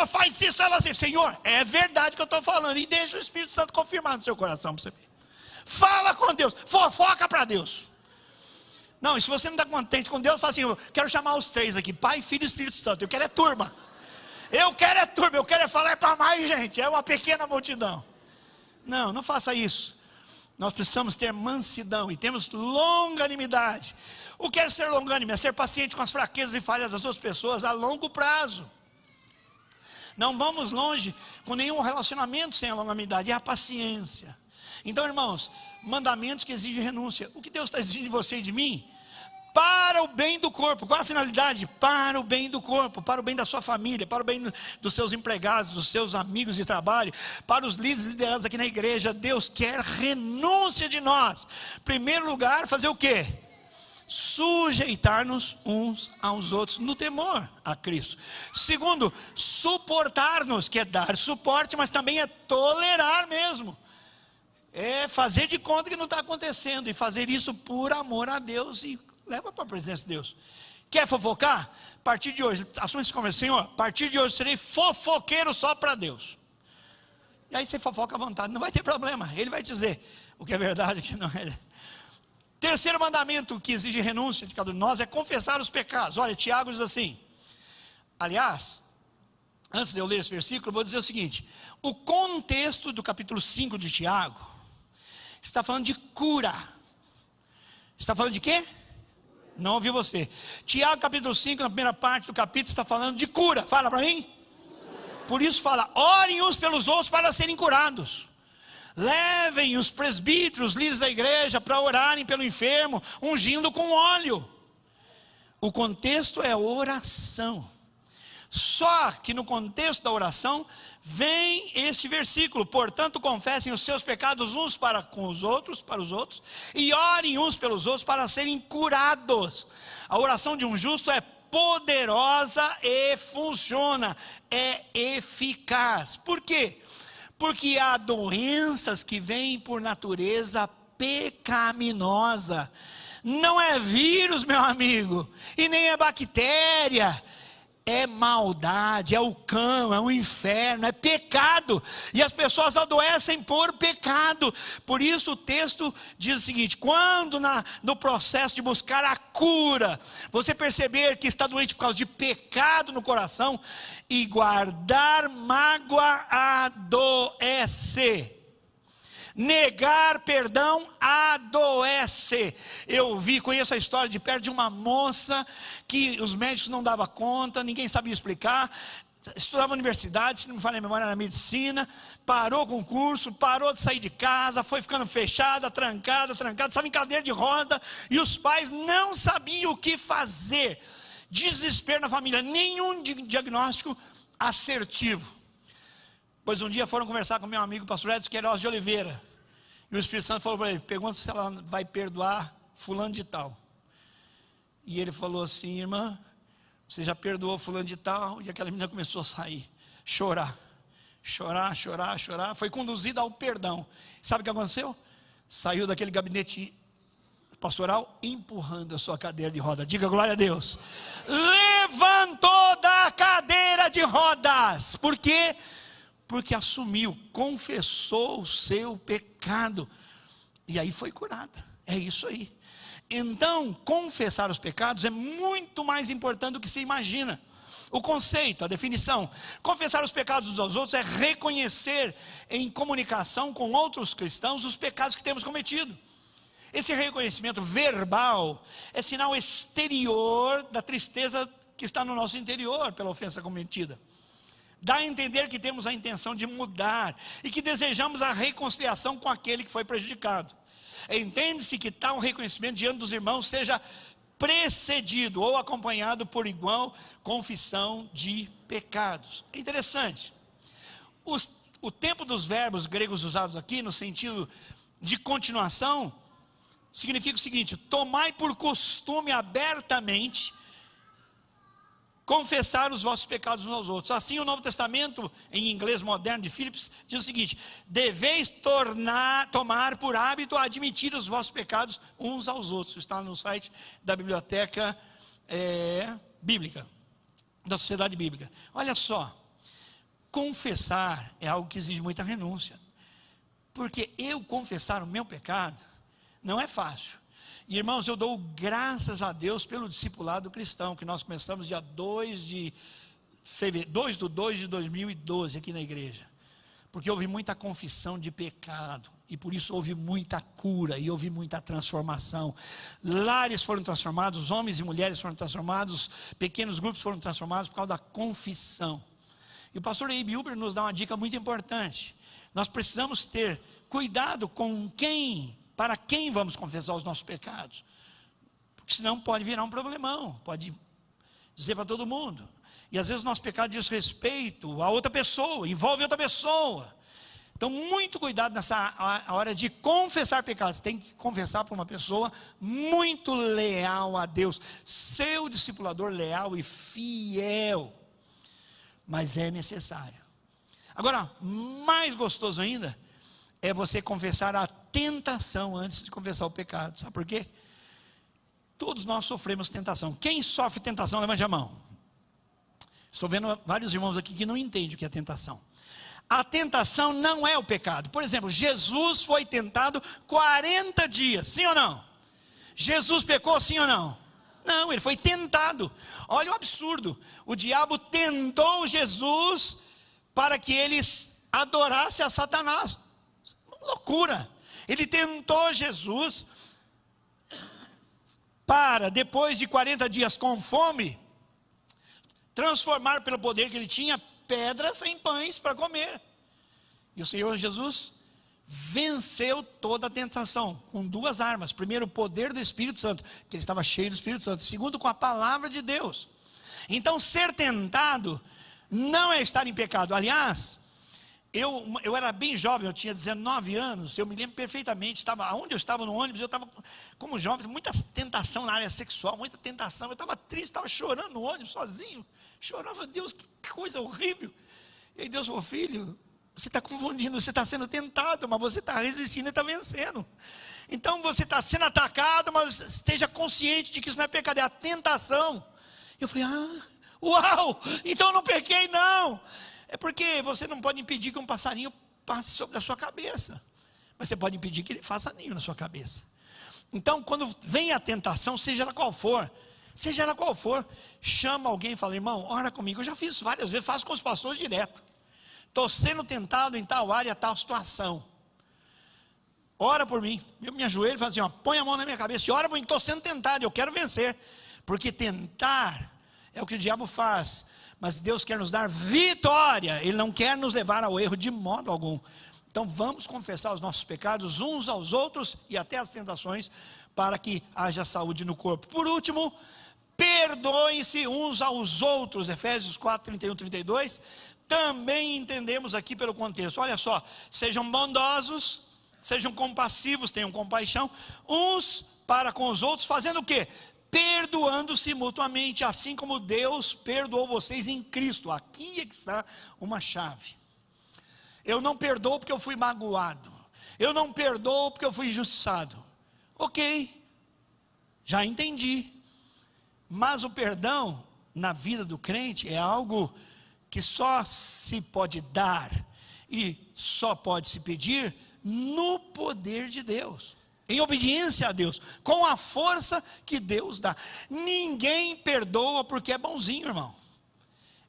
faz isso, ela assim, Senhor, é verdade que eu estou falando, e deixa o Espírito Santo confirmar no seu coração para você ver. Fala com Deus, fofoca para Deus. Não, e se você não está contente com Deus, fala assim, eu quero chamar os três aqui, Pai, Filho e Espírito Santo, eu quero é turma. Eu quero falar para mais gente, é uma pequena multidão. Não faça isso. Nós precisamos ter mansidão e temos longanimidade. O que é ser longânime? É ser paciente com as fraquezas e falhas das outras pessoas a longo prazo. Não vamos longe com nenhum relacionamento sem a longanimidade, é a paciência. Então, irmãos, mandamentos que exigem renúncia. O que Deus está exigindo de você e de mim? Para o bem do corpo. Qual é a finalidade? Para o bem do corpo, para o bem da sua família, para o bem dos seus empregados, dos seus amigos de trabalho, para os líderes e liderados aqui na igreja. Deus quer renúncia de nós. Em primeiro lugar, fazer o quê? Sujeitar-nos uns aos outros no temor a Cristo. Segundo, suportar-nos, que é dar suporte, mas também é tolerar mesmo. É fazer de conta que não está acontecendo e fazer isso por amor a Deus e leva para a presença de Deus. Quer fofocar? A partir de hoje, assume esse conversa, Senhor, a partir de hoje serei fofoqueiro só para Deus. E aí você fofoca à vontade, não vai ter problema, Ele vai dizer o que é verdade, o que não é. Terceiro mandamento que exige renúncia de cada um de nós é confessar os pecados. Olha, Tiago diz assim, aliás, antes de eu ler esse versículo, eu vou dizer o seguinte, o contexto do capítulo 5 de Tiago, está falando de cura. Está falando de quê? Não ouvi você. Tiago capítulo 5, na primeira parte do capítulo, está falando de cura. Fala para mim. Por isso fala, orem uns pelos outros para serem curados. Levem os presbíteros, líderes da igreja, para orarem pelo enfermo, ungindo com óleo. O contexto é oração. Só que no contexto da oração, vem este versículo, portanto confessem os seus pecados uns para os outros, e orem uns pelos outros para serem curados. A oração de um justo é poderosa e funciona, é eficaz. Por quê? Porque há doenças que vêm por natureza pecaminosa. Não é vírus, meu amigo, e nem é bactéria. É maldade, é o cão, é o inferno, é pecado. E as pessoas adoecem por pecado. Por isso o texto diz o seguinte, quando no processo de buscar a cura, você perceber que está doente por causa de pecado no coração, e guardar mágoa adoece. Negar perdão adoece. Conheço a história de perto de uma moça que os médicos não davam conta, ninguém sabia explicar. Estudava na universidade, se não me falha a memória, na medicina, parou com o curso, parou de sair de casa, foi ficando fechada, trancada, estava em cadeira de roda, e os pais não sabiam o que fazer. Desespero na família, nenhum diagnóstico assertivo. Pois um dia foram conversar com meu amigo pastor Edson Queiroz de Oliveira, e o Espírito Santo falou para ele, pergunta se ela vai perdoar fulano de tal. E ele falou assim: irmã, você já perdoou fulano de tal? E aquela menina começou a sair, chorar, foi conduzida ao perdão. Sabe o que aconteceu? Saiu daquele gabinete pastoral empurrando a sua cadeira de roda. Diga glória a Deus. Levantou da cadeira de rodas. Por quê? Porque assumiu, confessou o seu pecado, e aí foi curada. É isso aí. Então, confessar os pecados é muito mais importante do que se imagina. O conceito, a definição: confessar os pecados uns aos outros é reconhecer em comunicação com outros cristãos os pecados que temos cometido. Esse reconhecimento verbal é sinal exterior da tristeza que está no nosso interior pela ofensa cometida. Dá a entender que temos a intenção de mudar e que desejamos a reconciliação com aquele que foi prejudicado. Entende-se que tal reconhecimento diante dos irmãos seja precedido ou acompanhado por igual confissão de pecados. É interessante. O tempo dos verbos gregos usados aqui, no sentido de continuação, significa o seguinte: tomai por costume abertamente confessar os vossos pecados uns aos outros. Assim, o Novo Testamento, em inglês moderno de Phillips, diz o seguinte: deveis tomar por hábito admitir os vossos pecados uns aos outros. Isso está no site da Biblioteca Bíblica, da Sociedade Bíblica. Olha só, confessar é algo que exige muita renúncia, porque eu confessar o meu pecado não é fácil. E, irmãos, eu dou graças a Deus pelo discipulado cristão, que nós começamos dia 2 de 2 de 2012 aqui na igreja, porque houve muita confissão de pecado, e por isso houve muita cura, e houve muita transformação. Lares foram transformados, homens e mulheres foram transformados, pequenos grupos foram transformados por causa da confissão. E o pastor Eibe Huber nos dá uma dica muito importante: nós precisamos ter cuidado com para quem vamos confessar os nossos pecados, porque senão pode virar um problemão, pode dizer para todo mundo. E às vezes o nosso pecado diz respeito a outra pessoa, envolve outra pessoa. Então, muito cuidado nessa hora de confessar pecados. Você tem que confessar para uma pessoa muito leal a Deus, seu discipulador leal e fiel, mas é necessário. Agora, mais gostoso ainda é você confessar a tentação antes de confessar o pecado. Sabe por quê? Todos nós sofremos tentação. Quem sofre tentação, levante a mão. Estou vendo vários irmãos aqui que não entendem o que é tentação. A tentação não é o pecado. Por exemplo, Jesus foi tentado 40 dias, sim ou não? Jesus pecou, sim ou não? Não, ele foi tentado. Olha o absurdo: o diabo tentou Jesus para que eles adorassem a Satanás. Loucura. Ele tentou Jesus para, depois de 40 dias com fome, transformar pelo poder que ele tinha pedras em pães para comer. E o Senhor Jesus venceu toda a tentação com duas armas: primeiro, o poder do Espírito Santo, que ele estava cheio do Espírito Santo; segundo, com a palavra de Deus. Então, ser tentado não é estar em pecado. Aliás, eu era bem jovem, eu tinha 19 anos, eu me lembro perfeitamente, onde eu estava no ônibus, eu estava como jovem, muita tentação na área sexual, muita tentação, eu estava triste, estava chorando no ônibus, sozinho, chorava: Deus, que coisa horrível. E aí Deus falou: filho, você está confundindo, você está sendo tentado, mas você está resistindo e está vencendo. Então você está sendo atacado, mas esteja consciente de que isso não é pecado, é a tentação. Eu falei: uau, então eu não pequei não. É porque você não pode impedir que um passarinho passe sobre a sua cabeça, mas você pode impedir que ele faça ninho na sua cabeça. Então, quando vem a tentação, seja ela qual for, chama alguém e fala: irmão, ora comigo. Eu já fiz isso várias vezes, faço com os pastores direto. Estou sendo tentado em tal área, tal situação. ora por mim. Eu me ajoelho e falo assim, ó, põe a mão na minha cabeça e ora por mim, estou sendo tentado, eu quero vencer. Porque tentar é o que o diabo faz, mas Deus quer nos dar vitória, Ele não quer nos levar ao erro de modo algum. Então vamos confessar os nossos pecados uns aos outros e até as tentações, para que haja saúde no corpo. Por último, perdoem-se uns aos outros, Efésios 4, 31, 32, também entendemos aqui pelo contexto, olha só, sejam bondosos, sejam compassivos, tenham compaixão, uns para com os outros, fazendo o quê? Perdoando-se mutuamente, assim como Deus perdoou vocês em Cristo. Aqui é que está uma chave. Eu não perdoo porque eu fui magoado, eu não perdoo porque eu fui injustiçado. Ok, já entendi, mas o perdão na vida do crente é algo que só se pode dar e só pode se pedir no poder de Deus, em obediência a Deus, com a força que Deus dá. Ninguém perdoa porque é bonzinho, irmão.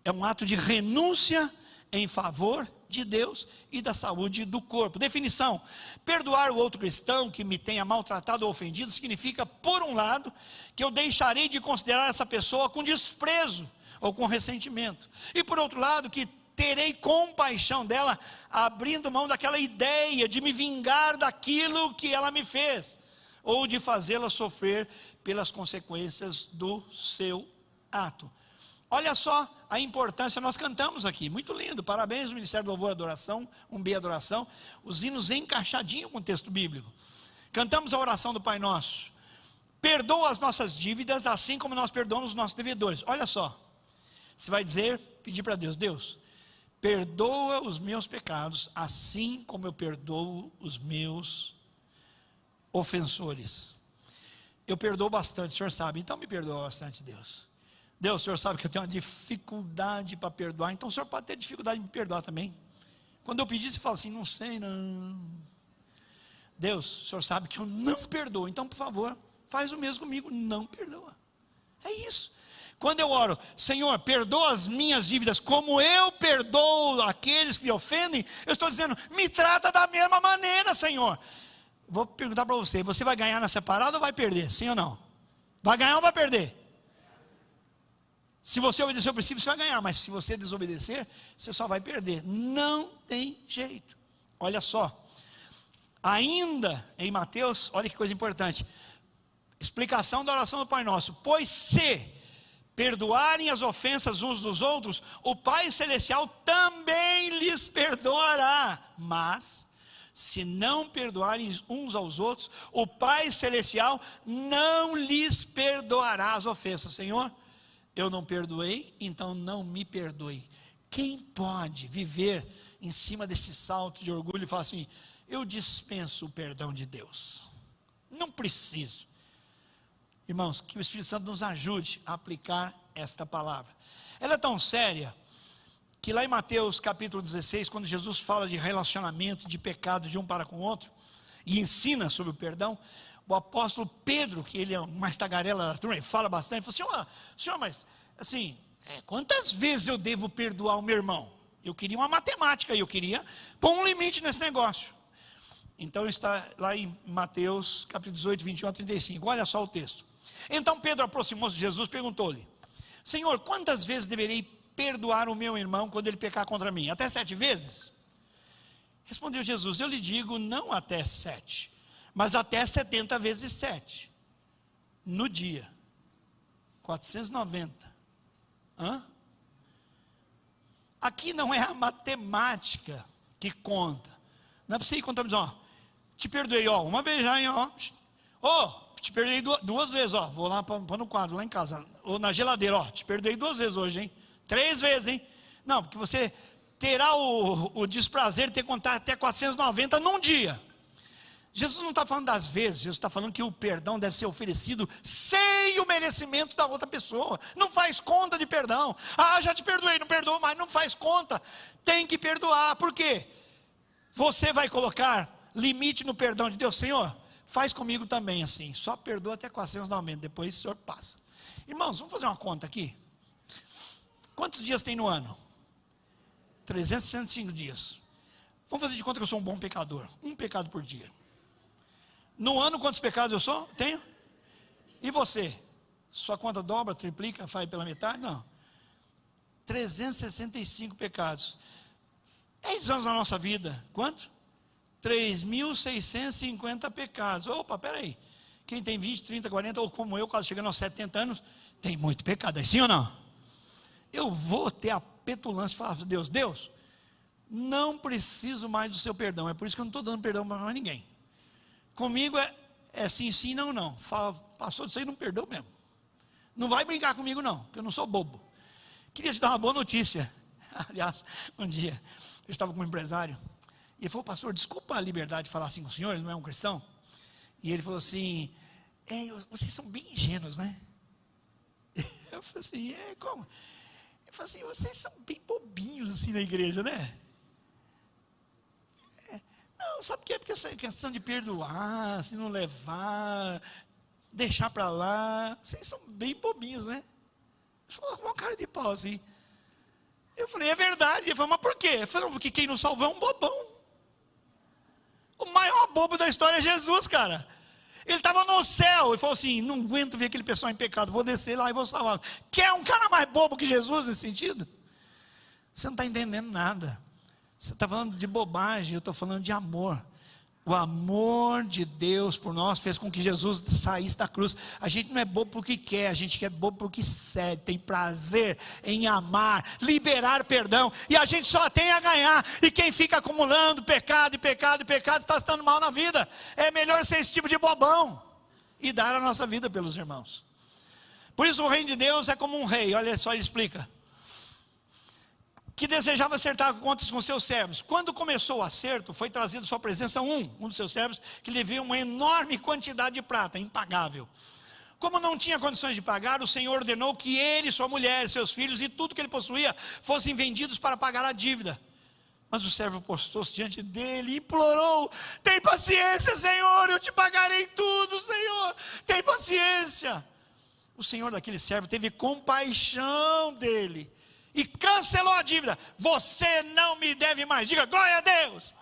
É um ato de renúncia em favor de Deus e da saúde do corpo. Definição: perdoar o outro cristão que me tenha maltratado ou ofendido significa, por um lado, que eu deixarei de considerar essa pessoa com desprezo ou com ressentimento, e por outro lado, que terei compaixão dela, abrindo mão daquela ideia de me vingar daquilo que ela me fez, ou de fazê-la sofrer pelas consequências do seu ato. Olha só a importância, nós cantamos aqui, muito lindo, parabéns Ministério do Louvor e Adoração, 1B Adoração, os hinos encaixadinhos com o texto bíblico. Cantamos a oração do Pai Nosso: perdoa as nossas dívidas, assim como nós perdoamos os nossos devedores. Olha só, você vai dizer, pedir para Deus, Deus, perdoa os meus pecados, assim como eu perdoo os meus ofensores. Eu perdoo bastante, o Senhor sabe, então me perdoa bastante, Deus. Deus, o Senhor sabe que eu tenho uma dificuldade para perdoar, então o Senhor pode ter dificuldade de me perdoar também. Quando eu pedir, você fala assim, não sei não. Deus, o Senhor sabe que eu não perdoo, então por favor, faz o mesmo comigo, não perdoa. É isso. Quando eu oro, Senhor, perdoa as minhas dívidas, como eu perdoo aqueles que me ofendem, eu estou dizendo, me trata da mesma maneira, Senhor. Vou perguntar para você, você vai ganhar na separada ou vai perder? Sim ou não? Vai ganhar ou vai perder? Se você obedecer o princípio, você vai ganhar, mas se você desobedecer, você só vai perder. Não tem jeito. Olha só, ainda em Mateus, olha que coisa importante, explicação da oração do Pai Nosso: pois se perdoarem as ofensas uns dos outros, o Pai Celestial também lhes perdoará. Mas se não perdoarem uns aos outros, o Pai Celestial não lhes perdoará as ofensas. Senhor, eu não perdoei, então não me perdoe. Quem pode viver em cima desse salto de orgulho e falar assim, eu dispenso o perdão de Deus, não preciso? Irmãos, que o Espírito Santo nos ajude a aplicar esta palavra. Ela é tão séria, que lá em Mateus capítulo 16, quando Jesus fala de relacionamento, de pecado de um para com o outro, e ensina sobre o perdão, o apóstolo Pedro, que ele é mais tagarela da turma, ele fala bastante, ele fala assim, senhor, mas assim, quantas vezes eu devo perdoar o meu irmão? Eu queria uma matemática, eu queria pôr um limite nesse negócio. Então está lá em Mateus capítulo 18, 21 a 35, olha só o texto. Então Pedro aproximou-se de Jesus e perguntou-lhe, Senhor, quantas vezes deverei perdoar o meu irmão quando ele pecar contra mim? Até 7 vezes? Respondeu Jesus, eu lhe digo, não até 7, mas até 70 vezes 7, no dia, 490, aqui não é a matemática que conta, não é para você ir contabilizar, te perdoei, uma vez já, te perdoei 2 vezes, vou lá pôr no quadro, lá em casa, ou na geladeira, te perdoei 2 vezes hoje, hein, 3 vezes, hein, não, porque você terá o desprazer de ter que contar até 490 num dia. Jesus não está falando das vezes, Jesus está falando que o perdão deve ser oferecido sem o merecimento da outra pessoa. Não faz conta de perdão. Já te perdoei, não perdoou, mas não faz conta. Tem que perdoar, por quê? Você vai colocar limite no perdão de Deus, Senhor, faz comigo também assim, só perdoa até 490, depois o Senhor passa. Irmãos, vamos fazer uma conta aqui. Quantos dias tem no ano? 365 dias. Vamos fazer de conta que eu sou um bom pecador, um pecado por dia. No ano, quantos pecados eu tenho? E você? Sua conta dobra, triplica, faz pela metade? Não. 365 pecados. 10 anos na nossa vida, quanto? 3.650 pecados. Opa, peraí. Quem tem 20, 30, 40, ou como eu, quase chegando aos 70 anos, tem muito pecado. É sim ou não? Eu vou ter a petulância e falar para Deus: Deus, não preciso mais do seu perdão. É por isso que eu não estou dando perdão para mais ninguém. Comigo é sim, sim, não, não. Fala, passou disso aí, não perdão mesmo. Não vai brincar comigo não, porque eu não sou bobo. Queria te dar uma boa notícia. Aliás, um dia eu estava com um empresário e ele falou: pastor, desculpa a liberdade de falar assim com o senhor, ele não é um cristão. E ele falou assim: vocês são bem ingênuos, né? Eu falei assim: como? Ele falou assim: vocês são bem bobinhos assim na igreja, né? Não, sabe o que é? Porque essa questão de perdoar, se não levar, deixar para lá, vocês são bem bobinhos, né? Ele falou com uma cara de pau assim. Eu falei: é verdade. Ele falou: mas por quê? Eu falei: não, porque quem nos salvou é um bobão. O maior bobo da história é Jesus, cara. Ele estava no céu e falou assim: não aguento ver aquele pessoal em pecado, vou descer lá e vou salvar. Quer um cara mais bobo que Jesus nesse sentido? Você não está entendendo nada. Você está falando de bobagem, eu estou falando de amor. O amor de Deus por nós fez com que Jesus saísse da cruz. A gente não é bobo porque quer, a gente quer bobo porque cede, tem prazer em amar, liberar perdão, e a gente só tem a ganhar. E quem fica acumulando pecado e pecado e pecado está estando mal na vida. É melhor ser esse tipo de bobão e dar a nossa vida pelos irmãos. Por isso o reino de Deus é como um rei. Olha só, ele explica: que desejava acertar contas com seus servos. Quando começou o acerto, foi trazido à sua presença um dos seus servos, que lhe veio uma enorme quantidade de prata, impagável. Como não tinha condições de pagar, o Senhor ordenou que ele, sua mulher, seus filhos e tudo que ele possuía fossem vendidos para pagar a dívida. Mas o servo postou-se diante dele e implorou: tem paciência, Senhor, eu te pagarei tudo, Senhor, tem paciência. O Senhor daquele servo teve compaixão dele e cancelou a dívida. Você não me deve mais. Diga glória a Deus.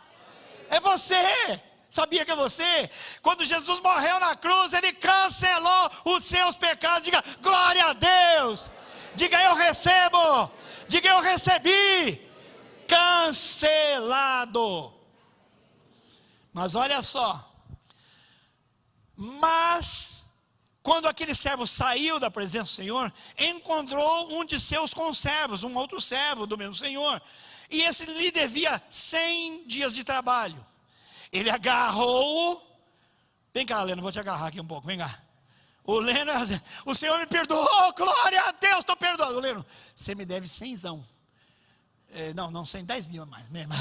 É você. Sabia que é você? Quando Jesus morreu na cruz, ele cancelou os seus pecados. Diga glória a Deus. Diga eu recebo. Diga eu recebi. Cancelado. Mas olha só. Quando aquele servo saiu da presença do Senhor, encontrou um de seus conservos, um outro servo do mesmo Senhor, e esse lhe devia 100 dias de trabalho. Ele agarrou-o. Vem cá, Leno, vou te agarrar aqui um pouco, vem cá. O Leno, o Senhor me perdoou, glória a Deus, estou perdoado. O Leno, você me deve 100zão. Não, 100, 10 mil a mais mesmo.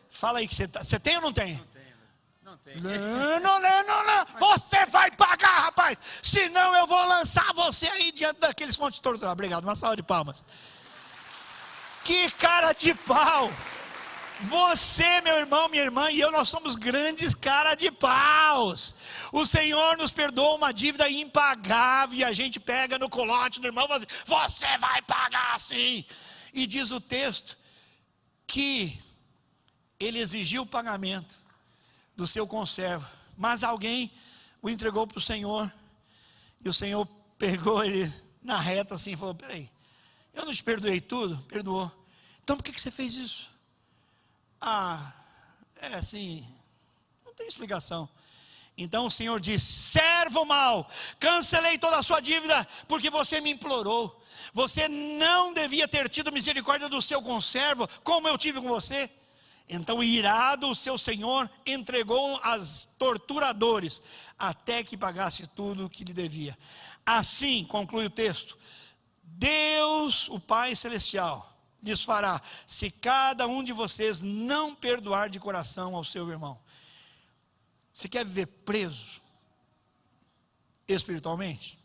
Fala aí que você tem ou não tem? Não tem. Não. Você vai pagar, rapaz. Senão eu vou lançar você aí diante daqueles montes de torturar. Obrigado, uma salva de palmas. Que cara de pau. Você, meu irmão, minha irmã e eu, nós somos grandes cara de paus. O Senhor nos perdoou uma dívida impagável e a gente pega no colote do irmão e fala assim: você vai pagar sim. E diz o texto que ele exigiu o pagamento do seu conservo, mas alguém o entregou para o Senhor, e o Senhor pegou ele na reta assim e falou: peraí, eu não te perdoei tudo? Perdoou. Então por que você fez isso? Assim, não tem explicação. Então o Senhor disse: servo mau, cancelei toda a sua dívida, porque você me implorou. Você não devia ter tido misericórdia do seu conservo, como eu tive com você. Então, irado, o seu senhor entregou aos torturadores, até que pagasse tudo o que lhe devia. Assim, conclui o texto, Deus, o Pai Celestial, lhes fará, se cada um de vocês não perdoar de coração ao seu irmão. Você quer viver preso espiritualmente?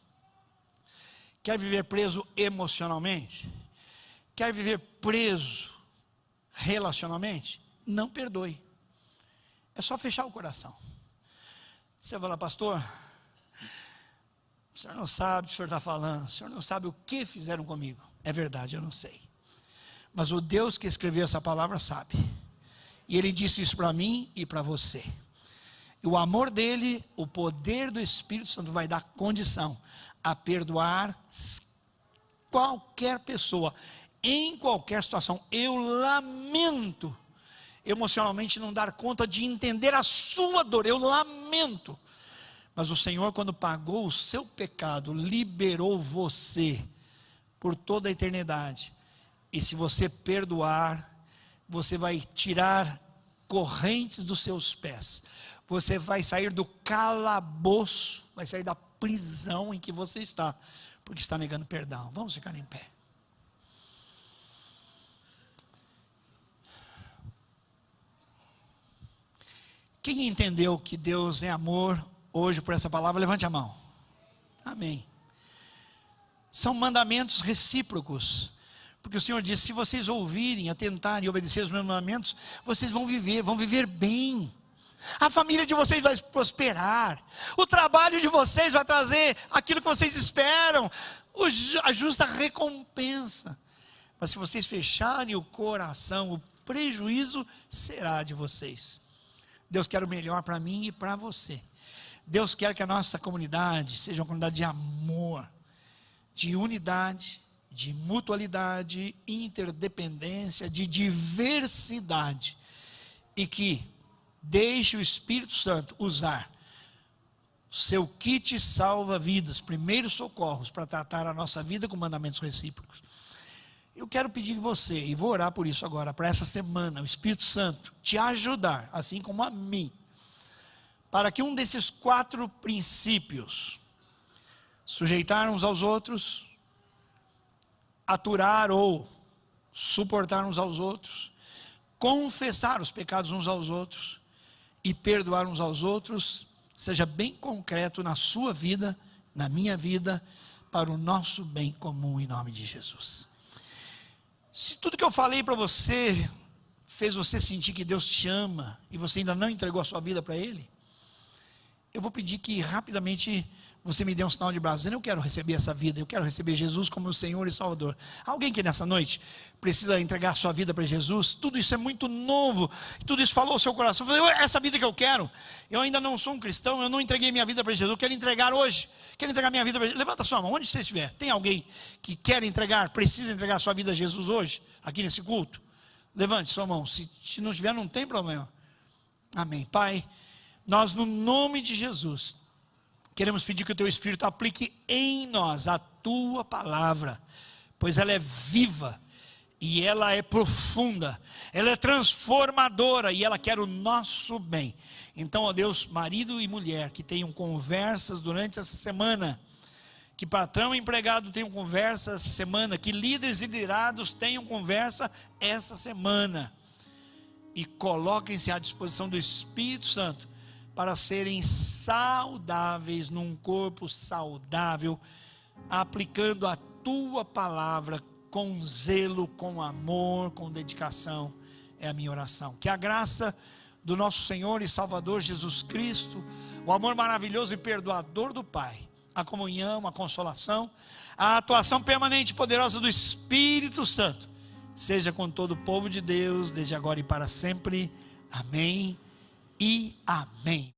Quer viver preso emocionalmente? Quer viver preso relacionalmente? Não perdoe. É só fechar o coração. Você vai lá: pastor, o senhor não sabe o que o senhor está falando, o senhor não sabe o que fizeram comigo. É verdade, eu não sei. Mas o Deus que escreveu essa palavra sabe. E Ele disse isso para mim e para você. E o amor dele, o poder do Espírito Santo vai dar condição a perdoar qualquer pessoa, em qualquer situação. Eu lamento emocionalmente não dar conta de entender a sua dor, eu lamento. Mas o Senhor, quando pagou o seu pecado, liberou você por toda a eternidade. E se você perdoar, você vai tirar correntes dos seus pés. Você vai sair do calabouço, vai sair da prisão em que você está, porque está negando perdão. Vamos ficar em pé. Quem entendeu que Deus é amor hoje por essa palavra, levante a mão. Amém. São mandamentos recíprocos, porque o Senhor disse: se vocês ouvirem, atentarem e obedecer os meus mandamentos, vocês vão viver bem. A família de vocês vai prosperar, o trabalho de vocês vai trazer aquilo que vocês esperam, a justa recompensa. Mas se vocês fecharem o coração, o prejuízo será de vocês. Deus quer o melhor para mim e para você. Deus quer que a nossa comunidade seja uma comunidade de amor, de unidade, de mutualidade, interdependência, de diversidade, e que deixe o Espírito Santo usar seu kit salva-vidas, primeiros socorros, para tratar a nossa vida com mandamentos recíprocos. Eu quero pedir a você, e vou orar por isso agora, para essa semana, o Espírito Santo te ajudar, assim como a mim, para que um desses 4 princípios, sujeitar uns aos outros, aturar ou suportar uns aos outros, confessar os pecados uns aos outros e perdoar uns aos outros, seja bem concreto na sua vida, na minha vida, para o nosso bem comum, em nome de Jesus. Se tudo que eu falei para você fez você sentir que Deus te ama e você ainda não entregou a sua vida para Ele, eu vou pedir que rapidamente você me dê um sinal de braço, dizendo: eu quero receber essa vida, eu quero receber Jesus como o Senhor e Salvador. Alguém que nessa noite precisa entregar a sua vida para Jesus? Tudo isso é muito novo, tudo isso falou ao seu coração. Essa vida que eu quero, eu ainda não sou um cristão, eu não entreguei minha vida para Jesus, eu quero entregar hoje, quero entregar minha vida para Jesus. Levanta a sua mão, onde você estiver. Tem alguém que quer entregar, precisa entregar a sua vida a Jesus hoje, aqui nesse culto? Levante sua mão, se não tiver, não tem problema. Amém. Pai, nós no nome de Jesus queremos pedir que o Teu Espírito aplique em nós a Tua palavra, pois ela é viva, e ela é profunda, ela é transformadora, e ela quer o nosso bem. Então, ó Deus, marido e mulher que tenham conversas durante essa semana, que patrão e empregado tenham conversa essa semana, que líderes e liderados tenham conversa essa semana, e coloquem-se à disposição do Espírito Santo, para serem saudáveis num corpo saudável, aplicando a Tua palavra com zelo, com amor, com dedicação. É a minha oração. Que a graça do nosso Senhor e Salvador Jesus Cristo, o amor maravilhoso e perdoador do Pai, a comunhão, a consolação, a atuação permanente e poderosa do Espírito Santo, seja com todo o povo de Deus, desde agora e para sempre. Amém e amém.